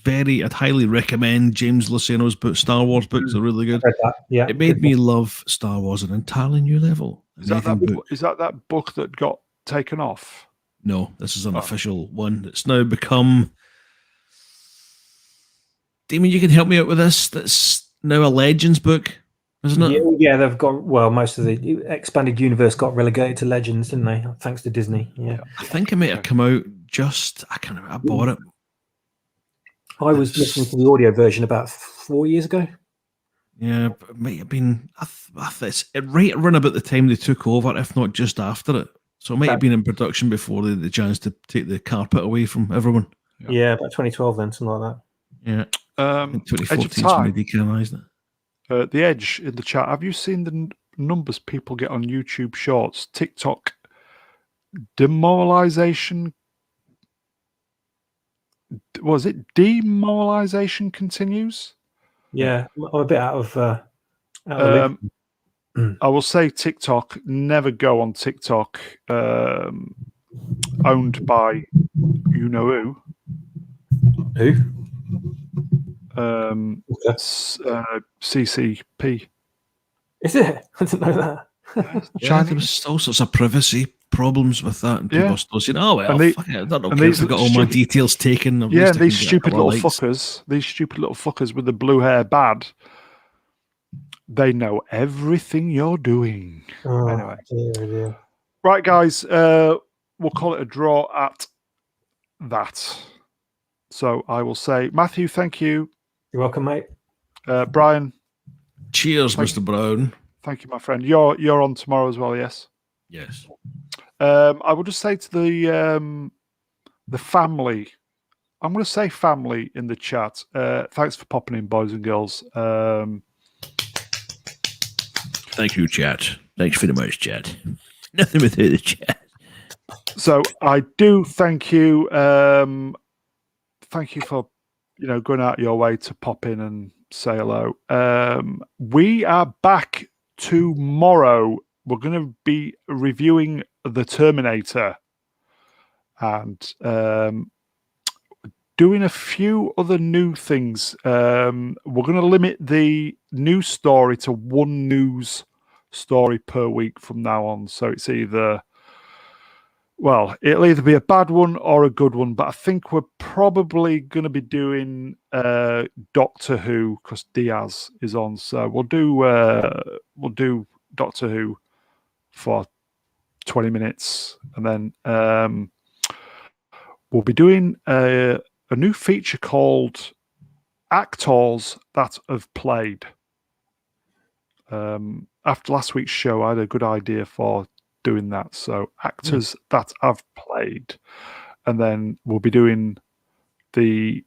S2: I'd highly recommend James Luceno's book. Star Wars books are really good.
S3: I read that. Yeah,
S2: it made me love Star Wars at an entirely new level.
S1: Is that book that got taken off?
S2: No, this is an official one. It's now become... Damon, you can help me out with this. That's now a Legends book, isn't it?
S3: Yeah, they've got, well, most of the expanded universe got relegated to Legends, didn't they? Thanks to Disney. Yeah.
S2: I think it might have come out I can't remember. I bought it.
S3: I was listening to the audio version about 4 years ago.
S2: Yeah, but it might have been. It's right around about the time they took over, if not just after it. So it might have been in production before they had the chance to take the carpet away from everyone.
S3: Yeah, about 2012 then, something like that.
S2: Yeah. 2014 when they decanonized it.
S1: The Edge in the chat. Have you seen the numbers people get on YouTube Shorts? TikTok demoralization. Was it demoralization continues?
S3: Yeah, I'm a bit out of
S1: I will say TikTok. Never go on TikTok. Owned by you know who.
S3: Who?
S1: CCP.
S3: Is it? I didn't know that.
S2: Yeah, there was all sorts of privacy problems with that, and people are still saying, "Oh well, fuck it, I don't know if I got all my details taken."
S1: These stupid little fuckers with the blue hair bad. They know everything you're doing. Anyway,
S3: dear.
S1: Right, guys, we'll call it a draw at that. So I will say, Matthew, thank you.
S3: You're welcome, mate.
S1: Brian.
S2: Cheers, Mr. Brown.
S1: Thank you, my friend. You're on tomorrow as well, yes?
S2: Yes.
S1: I will just say to the family, I'm going to say family in the chat. Thanks for popping in, boys and girls.
S2: Thank you, chat. Thanks very much, chat. Nothing without the chat.
S1: So I do thank you. Thank you for going out your way to pop in and say hello. We are back tomorrow. We're going to be reviewing The Terminator and doing a few other new things. We're going to limit the news story to one news story per week from now on. So it's it'll either be a bad one or a good one. But I think we're probably going to be doing Doctor Who because Diaz is on. So we'll do Doctor Who for 20 minutes, and then we'll be doing a new feature called Actors That Have Played. After last week's show, I had a good idea for doing that. So actors that have played, and then we'll be doing the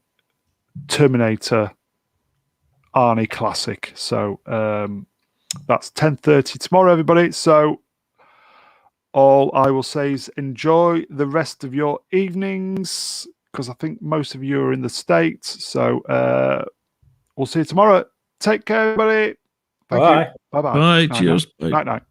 S1: Terminator Arnie classic. So that's 10:30 tomorrow, everybody. So all I will say is enjoy the rest of your evenings, because I think most of you are in the States. So we'll see you tomorrow. Take care, everybody. Thank you. Bye-bye.
S2: Bye. Cheers.
S1: Night. Night.